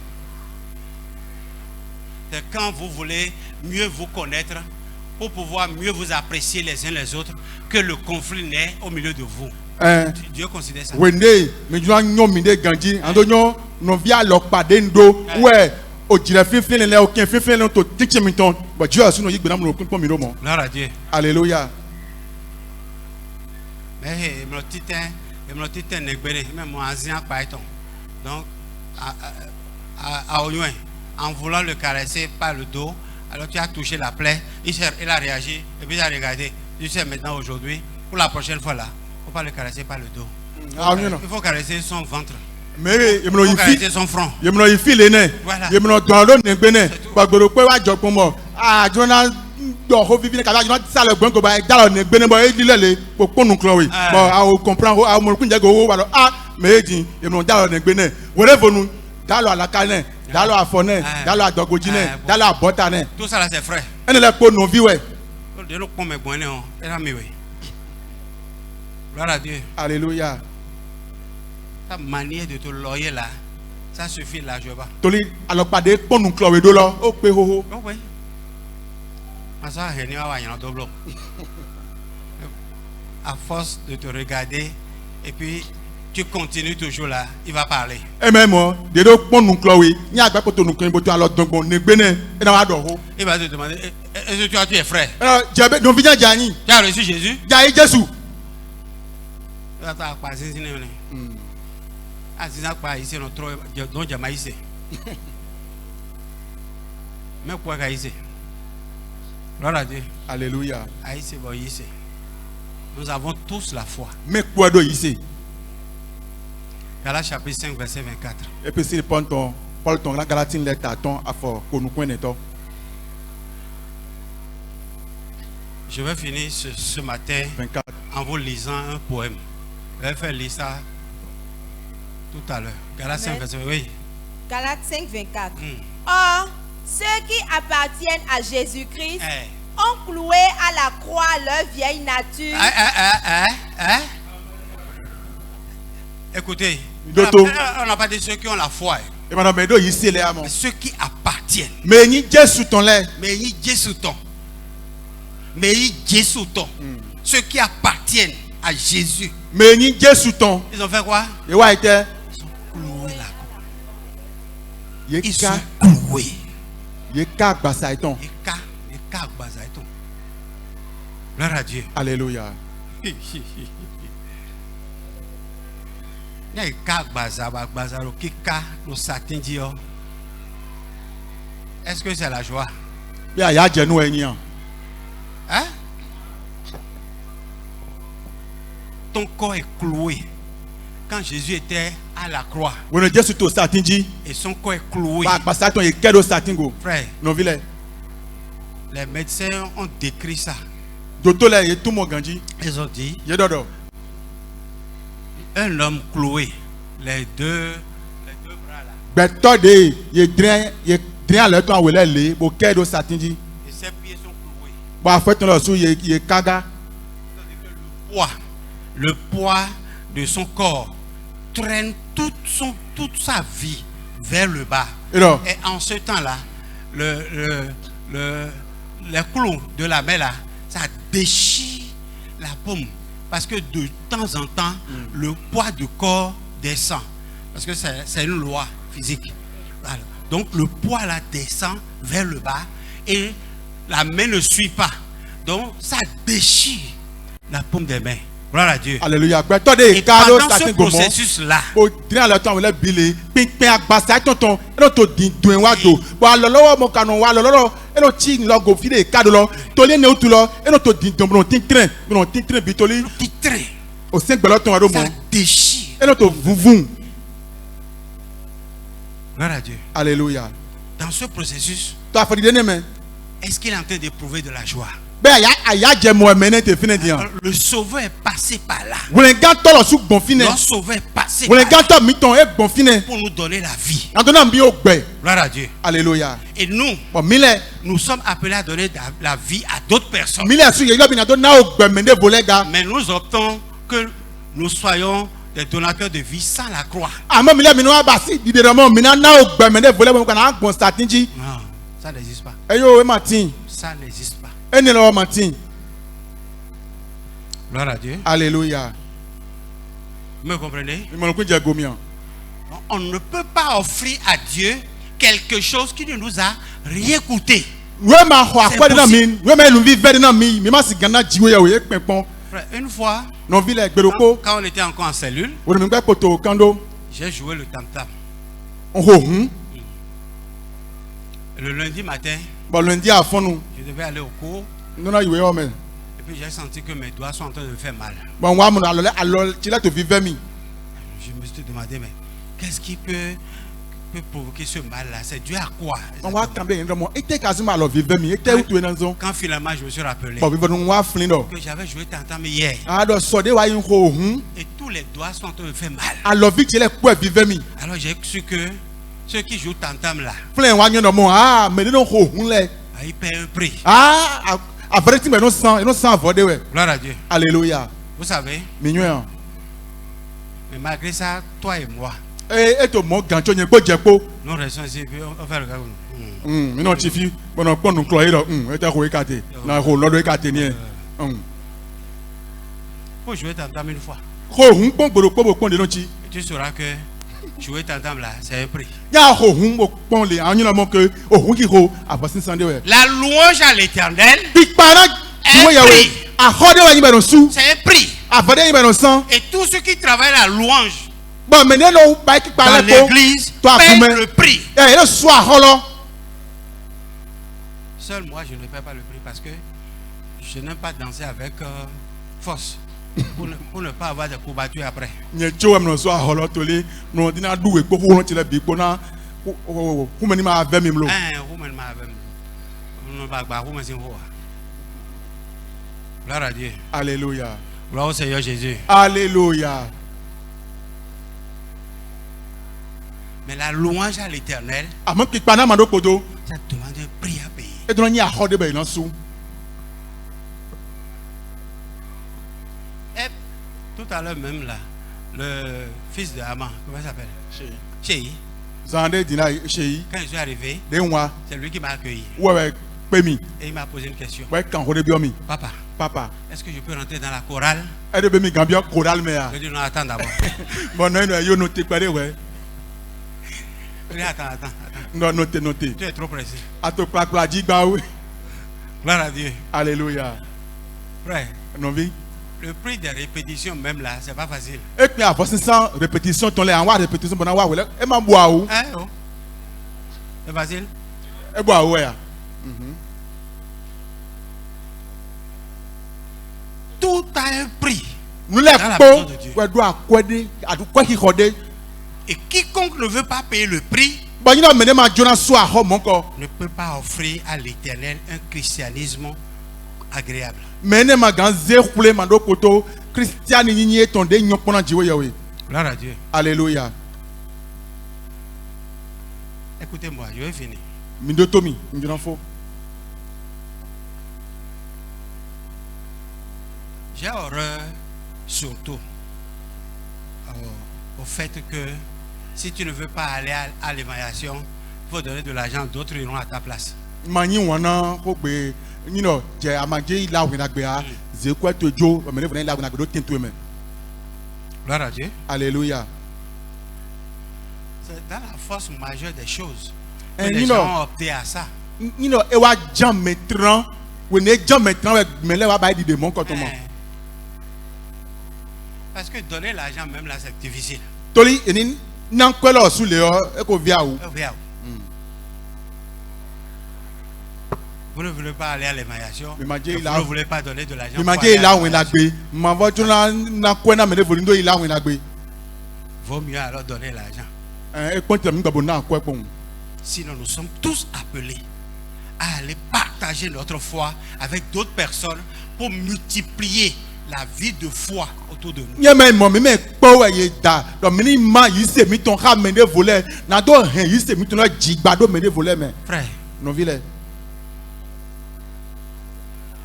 C'est quand vous voulez mieux vous connaître pour pouvoir mieux vous apprécier les uns les autres que le conflit naît au milieu de vous. Dieu considère ça. Gloire à Dieu. Alléluia. Donc, en voulant le caresser par le dos, alors tu as touché la plaie, il a réagi, et puis il a regardé. Tu sais maintenant aujourd'hui, pour la prochaine fois là, il ne faut pas le caresser par le dos. Il faut caresser son ventre. Mais il faut caresser son front. Voilà. Tout ça là c'est frère. Gloire à Dieu. Alléluia. Ta manière de te loyer là, ça suffit là, je vois. À force de te regarder et puis tu continues toujours là, il va parler. Il va te demander, est-ce que tu es frère? Tu as reçu Jésus? Gloire à Dieu. Alléluia. Nous avons tous la foi. Galates chapitre 5 verset 24. Et puis si Paul ton Galatine les tâtons à fort pour nous connaître. Je vais finir ce matin 24. En vous lisant un poème. Je vais faire lire ça tout à l'heure. Galates 5 verset 24. Oui. Galates 5 24. Or, ceux qui appartiennent à Jésus-Christ ont cloué à la croix leur vieille nature. Écoutez, on n'a pas dit ceux qui ont la foi. Mais ceux qui appartiennent. Mais Jésus ton. Mais Jésus ton. Ceux qui appartiennent à Jésus. Mais ni Jésus ton. Ils ont fait quoi? Ils ont été. Ils ont cloué là. Ils sont cloués. Ils sont gloire à Dieu. Alléluia. Est-ce que c'est la joie? Hein? Ton corps est cloué. Quand Jésus était à la croix, et son corps est cloué. Frère, les médecins ont décrit ça. Ils ont dit un homme cloué, les deux bras là. Et ses pieds sont cloués. Le poids de son corps traîne toute sa vie vers le bas. Et en ce temps-là, les clous de la main là, ça déchire la paume. Parce que de temps en temps, le poids du corps descend. Parce que c'est une loi physique. Voilà. Donc le poids là descend vers le bas et la main ne suit pas. Donc ça déchire la paume des mains. Gloire à Dieu. Alléluia. Et pendant ce processus-là, ça déchire. Gloire à Dieu. Alléluia. Dans ce processus, est-ce qu'il est en train d'éprouver de la joie? Le sauveur est passé par là. Le sauveur est passé par là pour nous donner la vie. Gloire à Dieu. Alléluia. Et nous sommes appelés à donner la vie à d'autres personnes. Mais nous optons que nous soyons des donateurs de vie sans la croix. Non, ça n'existe pas. Ça n'existe pas. Gloire à Dieu. Alléluia. Vous me comprenez? On ne peut pas offrir à Dieu quelque chose qui ne nous a rien coûté. Une fois, quand on était encore en cellule, j'ai joué le tam-tam. Le lundi matin, je devais aller au cours. Et puis j'ai senti que mes doigts sont en train de me faire mal. Je me suis demandé, mais qu'est-ce qui peut provoquer ce mal-là? C'est dû à quoi? Quand finalement je me suis rappelé que j'avais joué tam-tam hier. Et tous les doigts sont en train de me faire mal. Alors j'ai su que ceux qui jouent tam-tam là, ils paient un prix. Gloire à Dieu. Alléluia. Vous savez, mais malgré ça, toi et moi, nous restons ici, on fait le gars. Faut jouer tam-tam une fois. Tu sauras que jouer tam-tam là, c'est un prix. La louange à l'Éternel, c'est un prix. Et tous ceux qui travaillent la louange dans l'église payent le prix. Seul moi, je ne paie pas le prix parce que je n'aime pas danser avec force. Pour ne pas avoir de courbatures après. Gloire à Dieu. Alléluia. Gloire au Seigneur Jésus. Alléluia. Mais la louange à l'Éternel, ça demande un prix à payer. Et tout à l'heure même là, le fils de Haman, comment il s'appelle? Chéhi. Quand je suis arrivé, c'est lui qui m'a accueilli. il m'a posé une question. Papa. Papa. Est-ce que je peux rentrer dans la chorale? Je dis non, attends d'abord. Attends. Non, notez. Tu es trop pressé. Gloire à Dieu. Alléluia. Frère. Non, oui. Le prix des répétitions, même là, c'est pas facile. Et puis, après 500 répétitions, tu as une répétition pour avoir. Et ma bois. C'est facile. Et bois, ouais. Tout a un prix. Nous l'avons. Et quiconque ne veut pas payer le prix ne peut pas offrir à l'Éternel un christianisme agréable. Gloire à Dieu. Alléluia. Écoutez-moi, je vais finir. J'ai horreur surtout au fait que si tu ne veux pas aller à l'évaluation, il faut donner de l'argent, d'autres iront à ta place. Gloire à Dieu. Alléluia. C'est dans la force majeure des choses que les gens ont opté à ça. Parce que donner l'argent même là c'est difficile. Vous ne voulez pas aller à l'évaluation. Vous ne voulez pas donner de l'argent. Vaut mieux alors donner l'argent. Sinon nous sommes tous appelés à aller partager notre foi avec d'autres personnes pour multiplier la vie de foi autour de nous. Frère,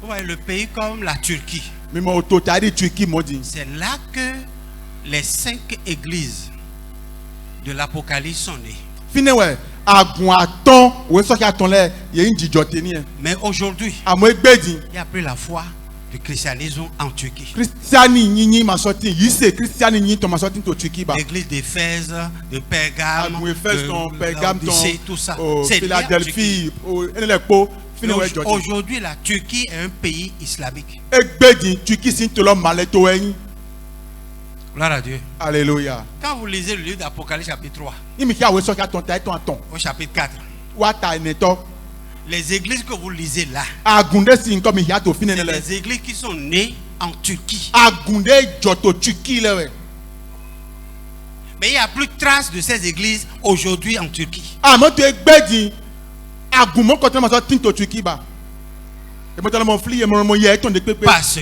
vous voyez le pays comme la Turquie. C'est là que les 5 églises de l'Apocalypse sont nées. Mais aujourd'hui, il n'y a plus la foi du christianisme en Turquie. L'église d'Éphèse, de Pergame, de tout ça. C'est Philadelphie. Aujourd'hui, la Turquie est un pays islamique. Gloire à Dieu. Alléluia. Quand vous lisez le livre d'Apocalypse chapitre 3, au chapitre 4, les églises que vous lisez là, c'est les églises qui sont nées en Turquie. Mais il n'y a plus de traces de ces églises aujourd'hui en Turquie. Parce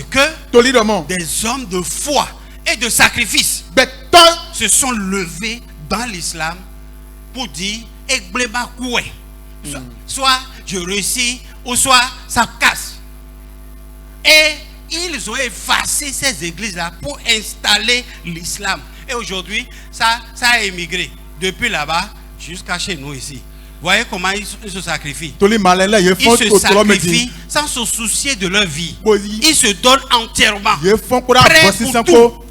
que des hommes de foi et de sacrifice se sont levés dans l'islam pour dire soit je réussis ou soit ça casse. Et ils ont effacé ces églises-là pour installer l'islam. Et aujourd'hui, ça a émigré depuis là-bas jusqu'à chez nous ici. Voyez comment ils se sacrifient. Ils se sacrifient sans se soucier de leur vie. Ils se donnent entièrement. Prêts pour tout.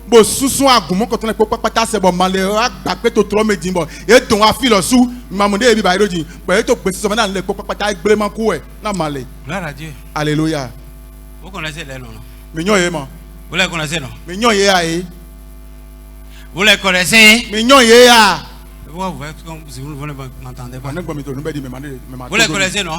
Gloire à Dieu. Alléluia. Vous connaissez les noms, non? Vous les connaissez, non? Vous les connaissez? Vous ne m'entendez pas. Vous les connaissez, non?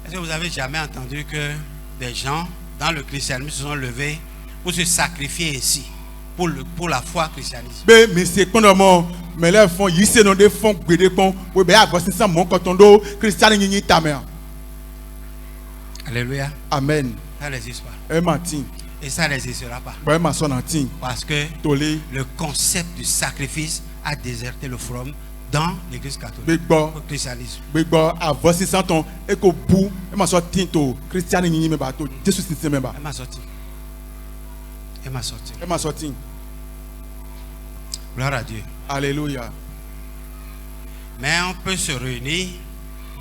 Est-ce que vous avez jamais entendu que des gens dans le christianisme se sont levés pour se sacrifier ici pour la foi christianisme? Alléluia. Amen. Ça n'existe pas. Et ça n'existera pas. Parce que le concept du sacrifice a déserté le forum dans l'église catholique. Le christianisme. Elle m'a sorti. Gloire à Dieu. Alléluia. Mais on peut se réunir,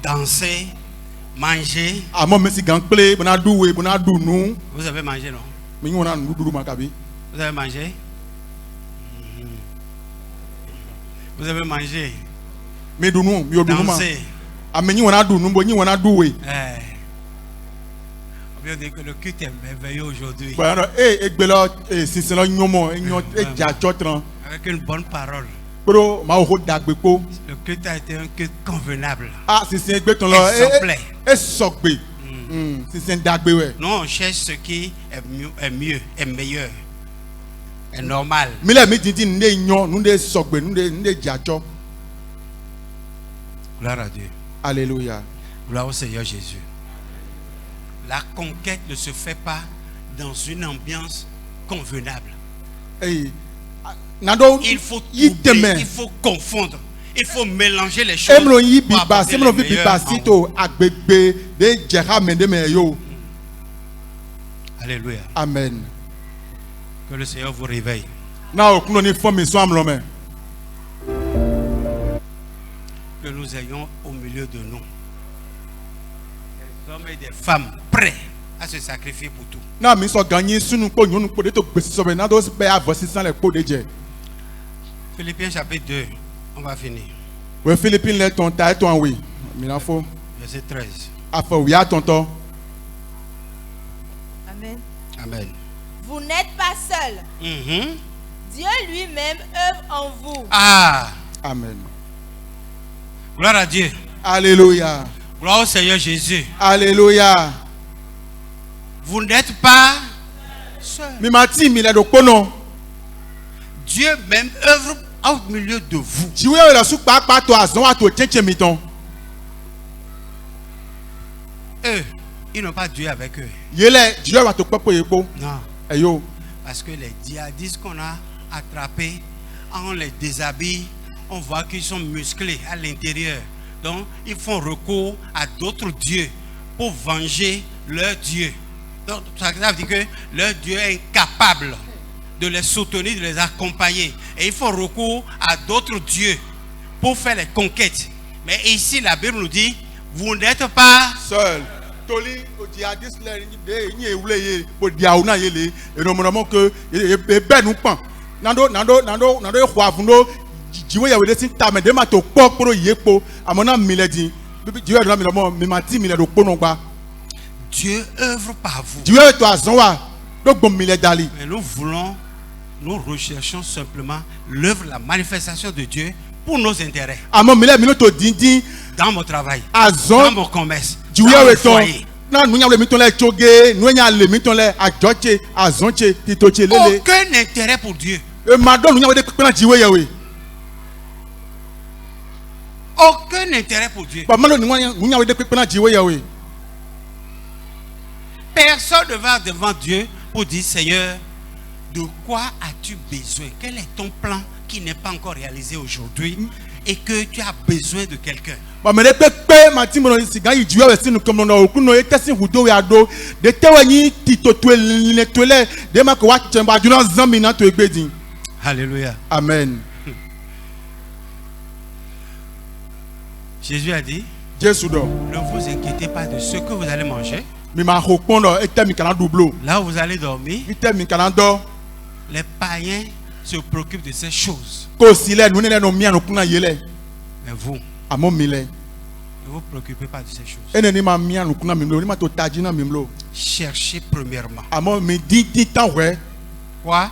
danser, manger. Vous avez mangé, non? Vous avez mangé? Vous avez mangé? Danser. On vient de dire que le culte est merveilleux aujourd'hui. Avec une bonne parole. Le culte a été un culte convenable. Exemplaire. Nous on cherche ce qui est mieux, est meilleur, est normal. Gloire à Dieu. Alléluia. Gloire au Seigneur Jésus. La conquête ne se fait pas dans une ambiance convenable. Il faut troubler, il faut confondre, il faut mélanger les choses. Alléluia. Amen. Que le Seigneur vous réveille. Que nous ayons au milieu de nous des hommes et des femmes prêts à se sacrifier pour tout. Philippiens chapitre 2, on va finir. Verset 13. Amen. Amen. Vous n'êtes pas seul. Dieu lui-même œuvre en vous. Ah. Amen. Gloire à Dieu. Alléluia. Gloire au Seigneur Jésus. Alléluia. Vous n'êtes pas seul. Dieu même œuvre au milieu de vous. Eux, ils n'ont pas Dieu avec eux. Non. Parce que les djihadistes qu'on a attrapés, on les déshabille, on voit qu'ils sont musclés à l'intérieur. Donc, ils font recours à d'autres dieux pour venger leur Dieu. Donc, ça veut dire que leur Dieu est incapable de les soutenir, de les accompagner. Et ils font recours à d'autres dieux pour faire les conquêtes. Mais ici, la Bible nous dit, vous n'êtes pas seul. Dieu œuvre par vous. Mais nous recherchons simplement l'œuvre, la manifestation de Dieu pour nos intérêts. Dans mon travail, dans mon commerce, dans mon foyer. Aucun intérêt pour Dieu. Aucun intérêt pour Dieu. Personne ne va devant Dieu pour dire, Seigneur, de quoi as-tu besoin? Quel est ton plan qui n'est pas encore réalisé aujourd'hui et que tu as besoin de quelqu'un? Alléluia. Amen. Jésus a dit, ne vous inquiétez pas de ce que vous allez manger. Là où vous allez dormir, les païens se préoccupent de ces choses. Mais vous, ne vous préoccupez pas de ces choses. Cherchez premièrement. Quoi?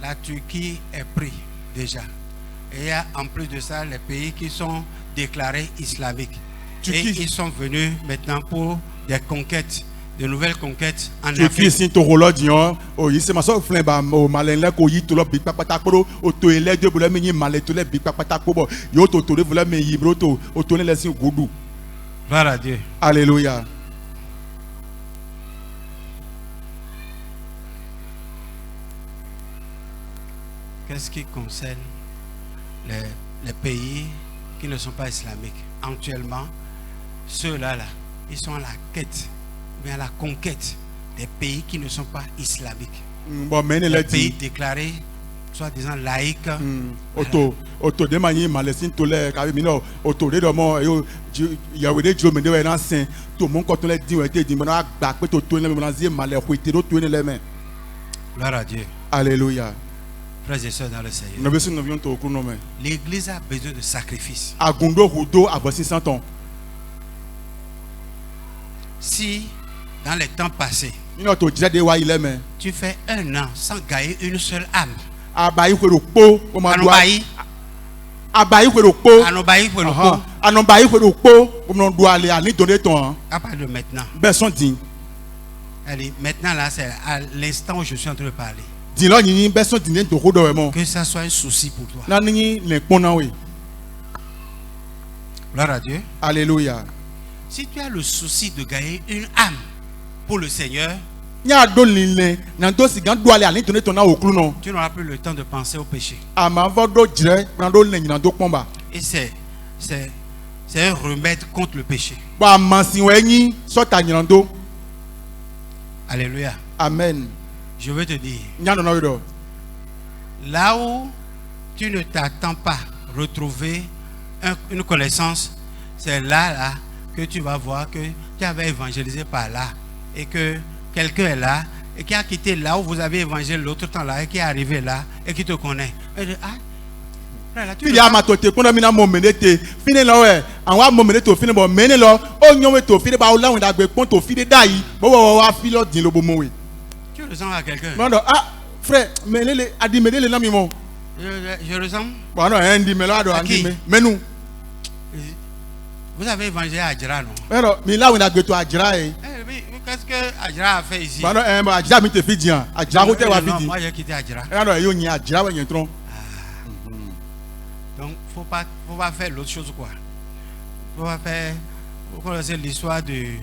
La Turquie est prise déjà. Et il y a en plus de ça les pays qui sont déclarés islamiques. Et ils sont venus maintenant pour des conquêtes, de nouvelles conquêtes en Afrique. Gloire à Dieu. Alléluia. Qu'est-ce qui concerne les pays qui ne sont pas islamiques? Actuellement, ceux-là, ils sont à la quête, mais à la conquête des pays qui ne sont pas islamiques. Les pays déclarés, soi-disant laïques. Auto de manière malaisie tolère car mino auto de mo yo yawe de jo me de na sin to mon quand on les dit on était dit maintenant gba pe to to le maintenant zi malais ko ite do to ne les mains. Gloire à Dieu. Alléluia. Frères et sœurs dans le Seigneur. L'église a besoin de sacrifices. Si dans les temps passés tu fais 1 an sans gagner une seule âme, à part de maintenant. Allez, maintenant là, c'est à l'instant où je suis en train de parler. Que ça soit un souci pour toi. Gloire à Dieu. Alléluia. Si tu as le souci de gagner une âme pour le Seigneur, tu n'auras plus le temps de penser au péché. Et c'est un remède contre le péché. Alléluia. Amen. Je veux te dire, là où tu ne t'attends pas retrouver une connaissance, c'est là que tu vas voir que tu avais évangélisé par là et que quelqu'un est là et qui a quitté là où vous avez évangélisé l'autre temps là et qui est arrivé là et qui te connaît. Et dit, tu ressembles à quelqu'un. Frère, je ressemble. À qui? Vous avez évangélisé à Adjara, non? Qu'est-ce que Adjara a fait ici? Non, moi j'ai quitté Adjara. Donc, faut pas faire l'autre chose, quoi. Faut pas faire. Vous connaissez l'histoire du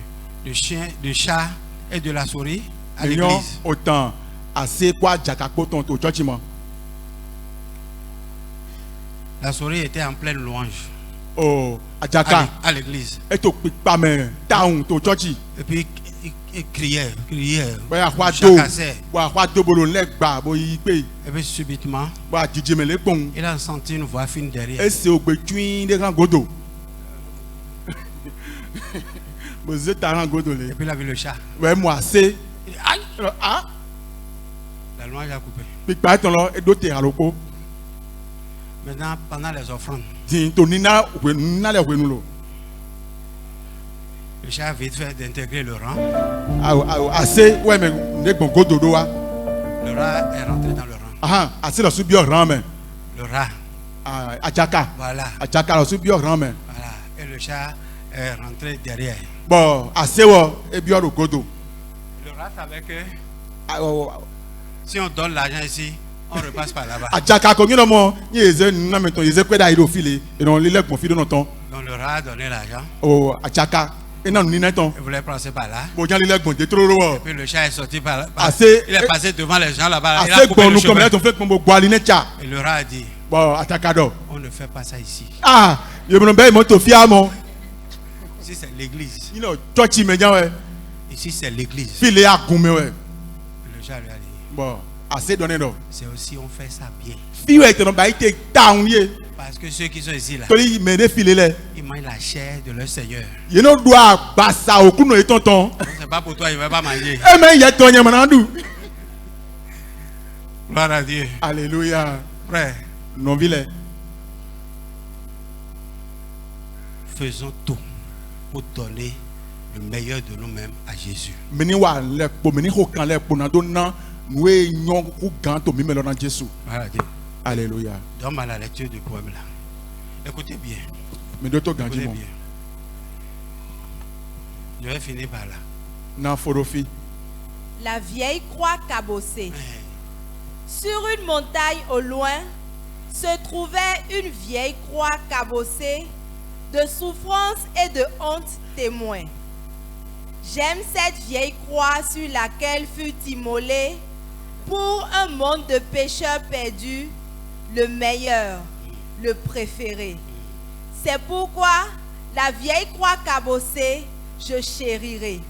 chien, du chat et de la souris à l'église. Autant. La souris était en pleine louange. Oh, à l'église. Et puis il criait. Jacassait. Et puis subitement, il a senti une voix fine derrière. Et puis il a vu le chat. Ouais, moi, c'est. Aïe! La louange a coupé. Maintenant, pendant les offrandes, le chat a vite fait d'intégrer le rang. Le rat est rentré dans le rang. Le rat. Voilà. Voilà. Et le chat est rentré derrière. Bon, le rat savait que si on donne l'argent ici, on repasse par là-bas. Donc le rat a donné l'argent. Il voulait passer par là. Et puis le chat est sorti par là. Il est passé devant les gens là-bas. Il a coupé le chemin. Et le rat a dit, on ne fait pas ça ici. Ici c'est l'église. Ici c'est l'église. Le chat lui a dit, c'est aussi on fait ça bien. Parce que ceux qui sont ici là, ils mangent la chair de leur Seigneur. C'est pas pour toi, ils ne veulent pas manger. Gloire à Dieu. Alléluia. Frère, non vilain. Faisons tout pour donner le meilleur de nous-mêmes à Jésus. Voilà, Dieu. Alléluia. Donne à la lecture du poème là. Écoutez bien. Écoutez bien. Je vais finir par là. La vieille croix cabossée. Sur une montagne au loin se trouvait une vieille croix cabossée de souffrance et de honte témoin. J'aime cette vieille croix sur laquelle fut immolé pour un monde de pécheurs perdus, le meilleur, le préféré. C'est pourquoi la vieille croix cabossée, je chérirai.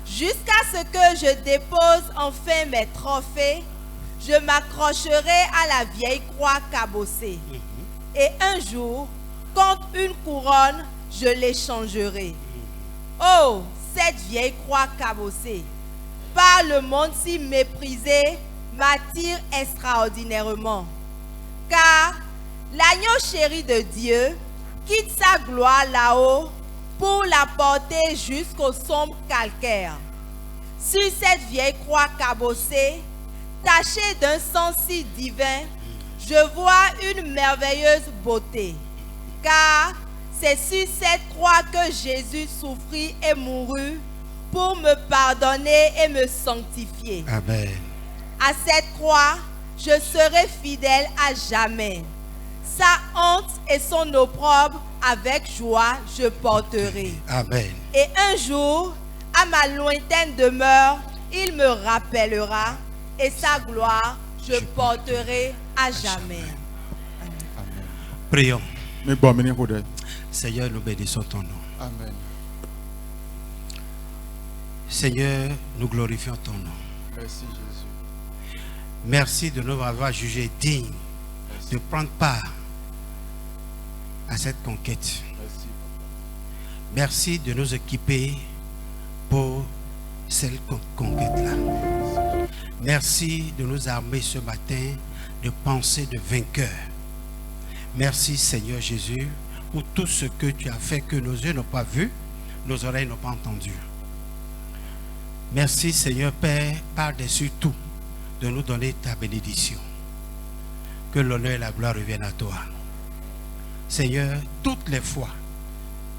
Jusqu'à ce que je dépose enfin mes trophées, je m'accrocherai à la vieille croix cabossée. Et un jour, contre une couronne, je l'échangerai. Oh, cette vieille croix cabossée, par le monde si méprisé, m'attire extraordinairement. Car l'agneau chéri de Dieu quitte sa gloire là-haut pour la porter jusqu'au sombre calcaire. Sur cette vieille croix cabossée, tachée d'un sang si divin, je vois une merveilleuse beauté. Car c'est sur cette croix que Jésus souffrit et mourut pour me pardonner et me sanctifier. Amen. À cette croix, je serai fidèle à jamais. Sa honte et son opprobre, avec joie, je porterai. Amen. Et un jour, à ma lointaine demeure, il me rappellera, et sa gloire, je porterai à jamais. Amen. Prions. Seigneur, nous bénissons ton nom. Amen. Seigneur, nous glorifions ton nom. Merci Jésus. Merci de nous avoir jugés dignes de prendre part à cette conquête. Merci. Merci de nous équiper pour cette conquête-là. Merci de nous armer ce matin de pensées de vainqueurs. Merci Seigneur Jésus pour tout ce que tu as fait que nos yeux n'ont pas vu, nos oreilles n'ont pas entendu. Merci Seigneur Père, par-dessus tout, de nous donner ta bénédiction. Que l'honneur et la gloire reviennent à toi. Seigneur, toutes les fois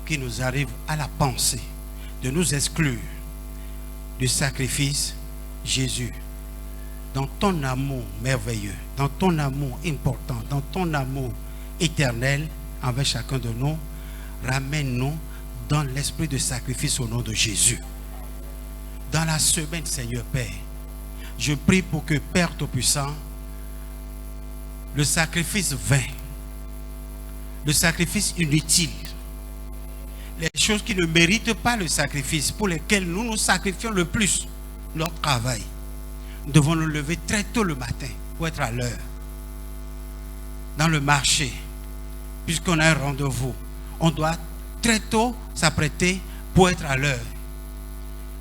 qu'il nous arrive à la pensée de nous exclure du sacrifice, Jésus, dans ton amour merveilleux, dans ton amour important, dans ton amour éternel envers chacun de nous, ramène-nous dans l'esprit de sacrifice au nom de Jésus. Dans la semaine, Seigneur Père, je prie pour que Père Tout-Puissant, le sacrifice vain, le sacrifice inutile, les choses qui ne méritent pas le sacrifice, pour lesquelles nous nous sacrifions le plus, notre travail, nous devons nous lever très tôt le matin pour être à l'heure. Dans le marché, puisqu'on a un rendez-vous, on doit très tôt s'apprêter pour être à l'heure.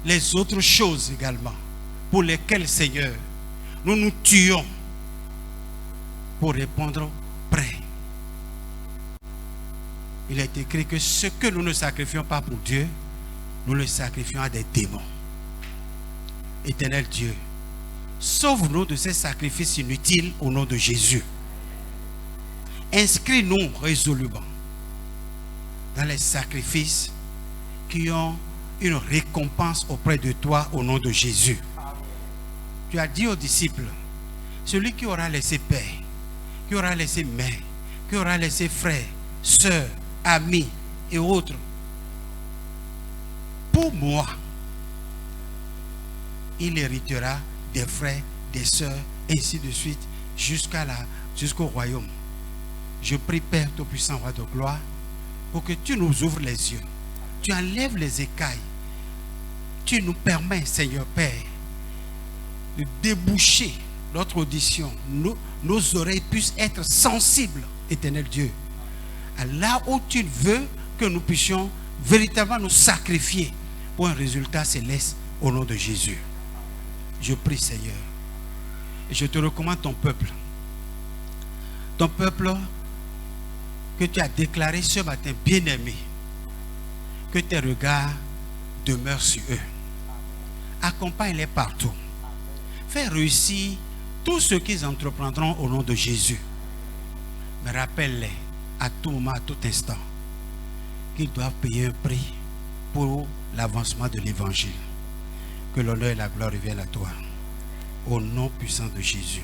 Les autres choses également, pour lesquelles, Seigneur, nous nous tuons pour répondre prêt. Il est écrit que ce que nous ne sacrifions pas pour Dieu, nous le sacrifions à des démons. Éternel Dieu, sauve-nous de ces sacrifices inutiles au nom de Jésus. Inscris-nous résolument dans les sacrifices qui ont une récompense auprès de toi au nom de Jésus. Tu as dit aux disciples, celui qui aura laissé père, qui aura laissé mère, qui aura laissé frère, sœur, amis et autres, pour moi, il héritera des frères, des sœurs, ainsi de suite, jusqu'au royaume. Je prie Père Tout-Puissant, Roi de gloire, pour que tu nous ouvres les yeux, tu enlèves les écailles, tu nous permets, Seigneur Père, de déboucher notre audition, nos oreilles puissent être sensibles, Éternel Dieu, à là où tu veux que nous puissions véritablement nous sacrifier pour un résultat céleste au nom de Jésus. Je prie, Seigneur, et je te recommande ton peuple que tu as déclaré ce matin bien-aimé, que tes regards demeurent sur eux. Accompagne-les partout. Fais réussir tout ce qu'ils entreprendront au nom de Jésus. Mais rappelle-les à tout moment, à tout instant, qu'ils doivent payer un prix pour l'avancement de l'évangile. Que l'honneur et la gloire reviennent à toi. Au nom puissant de Jésus.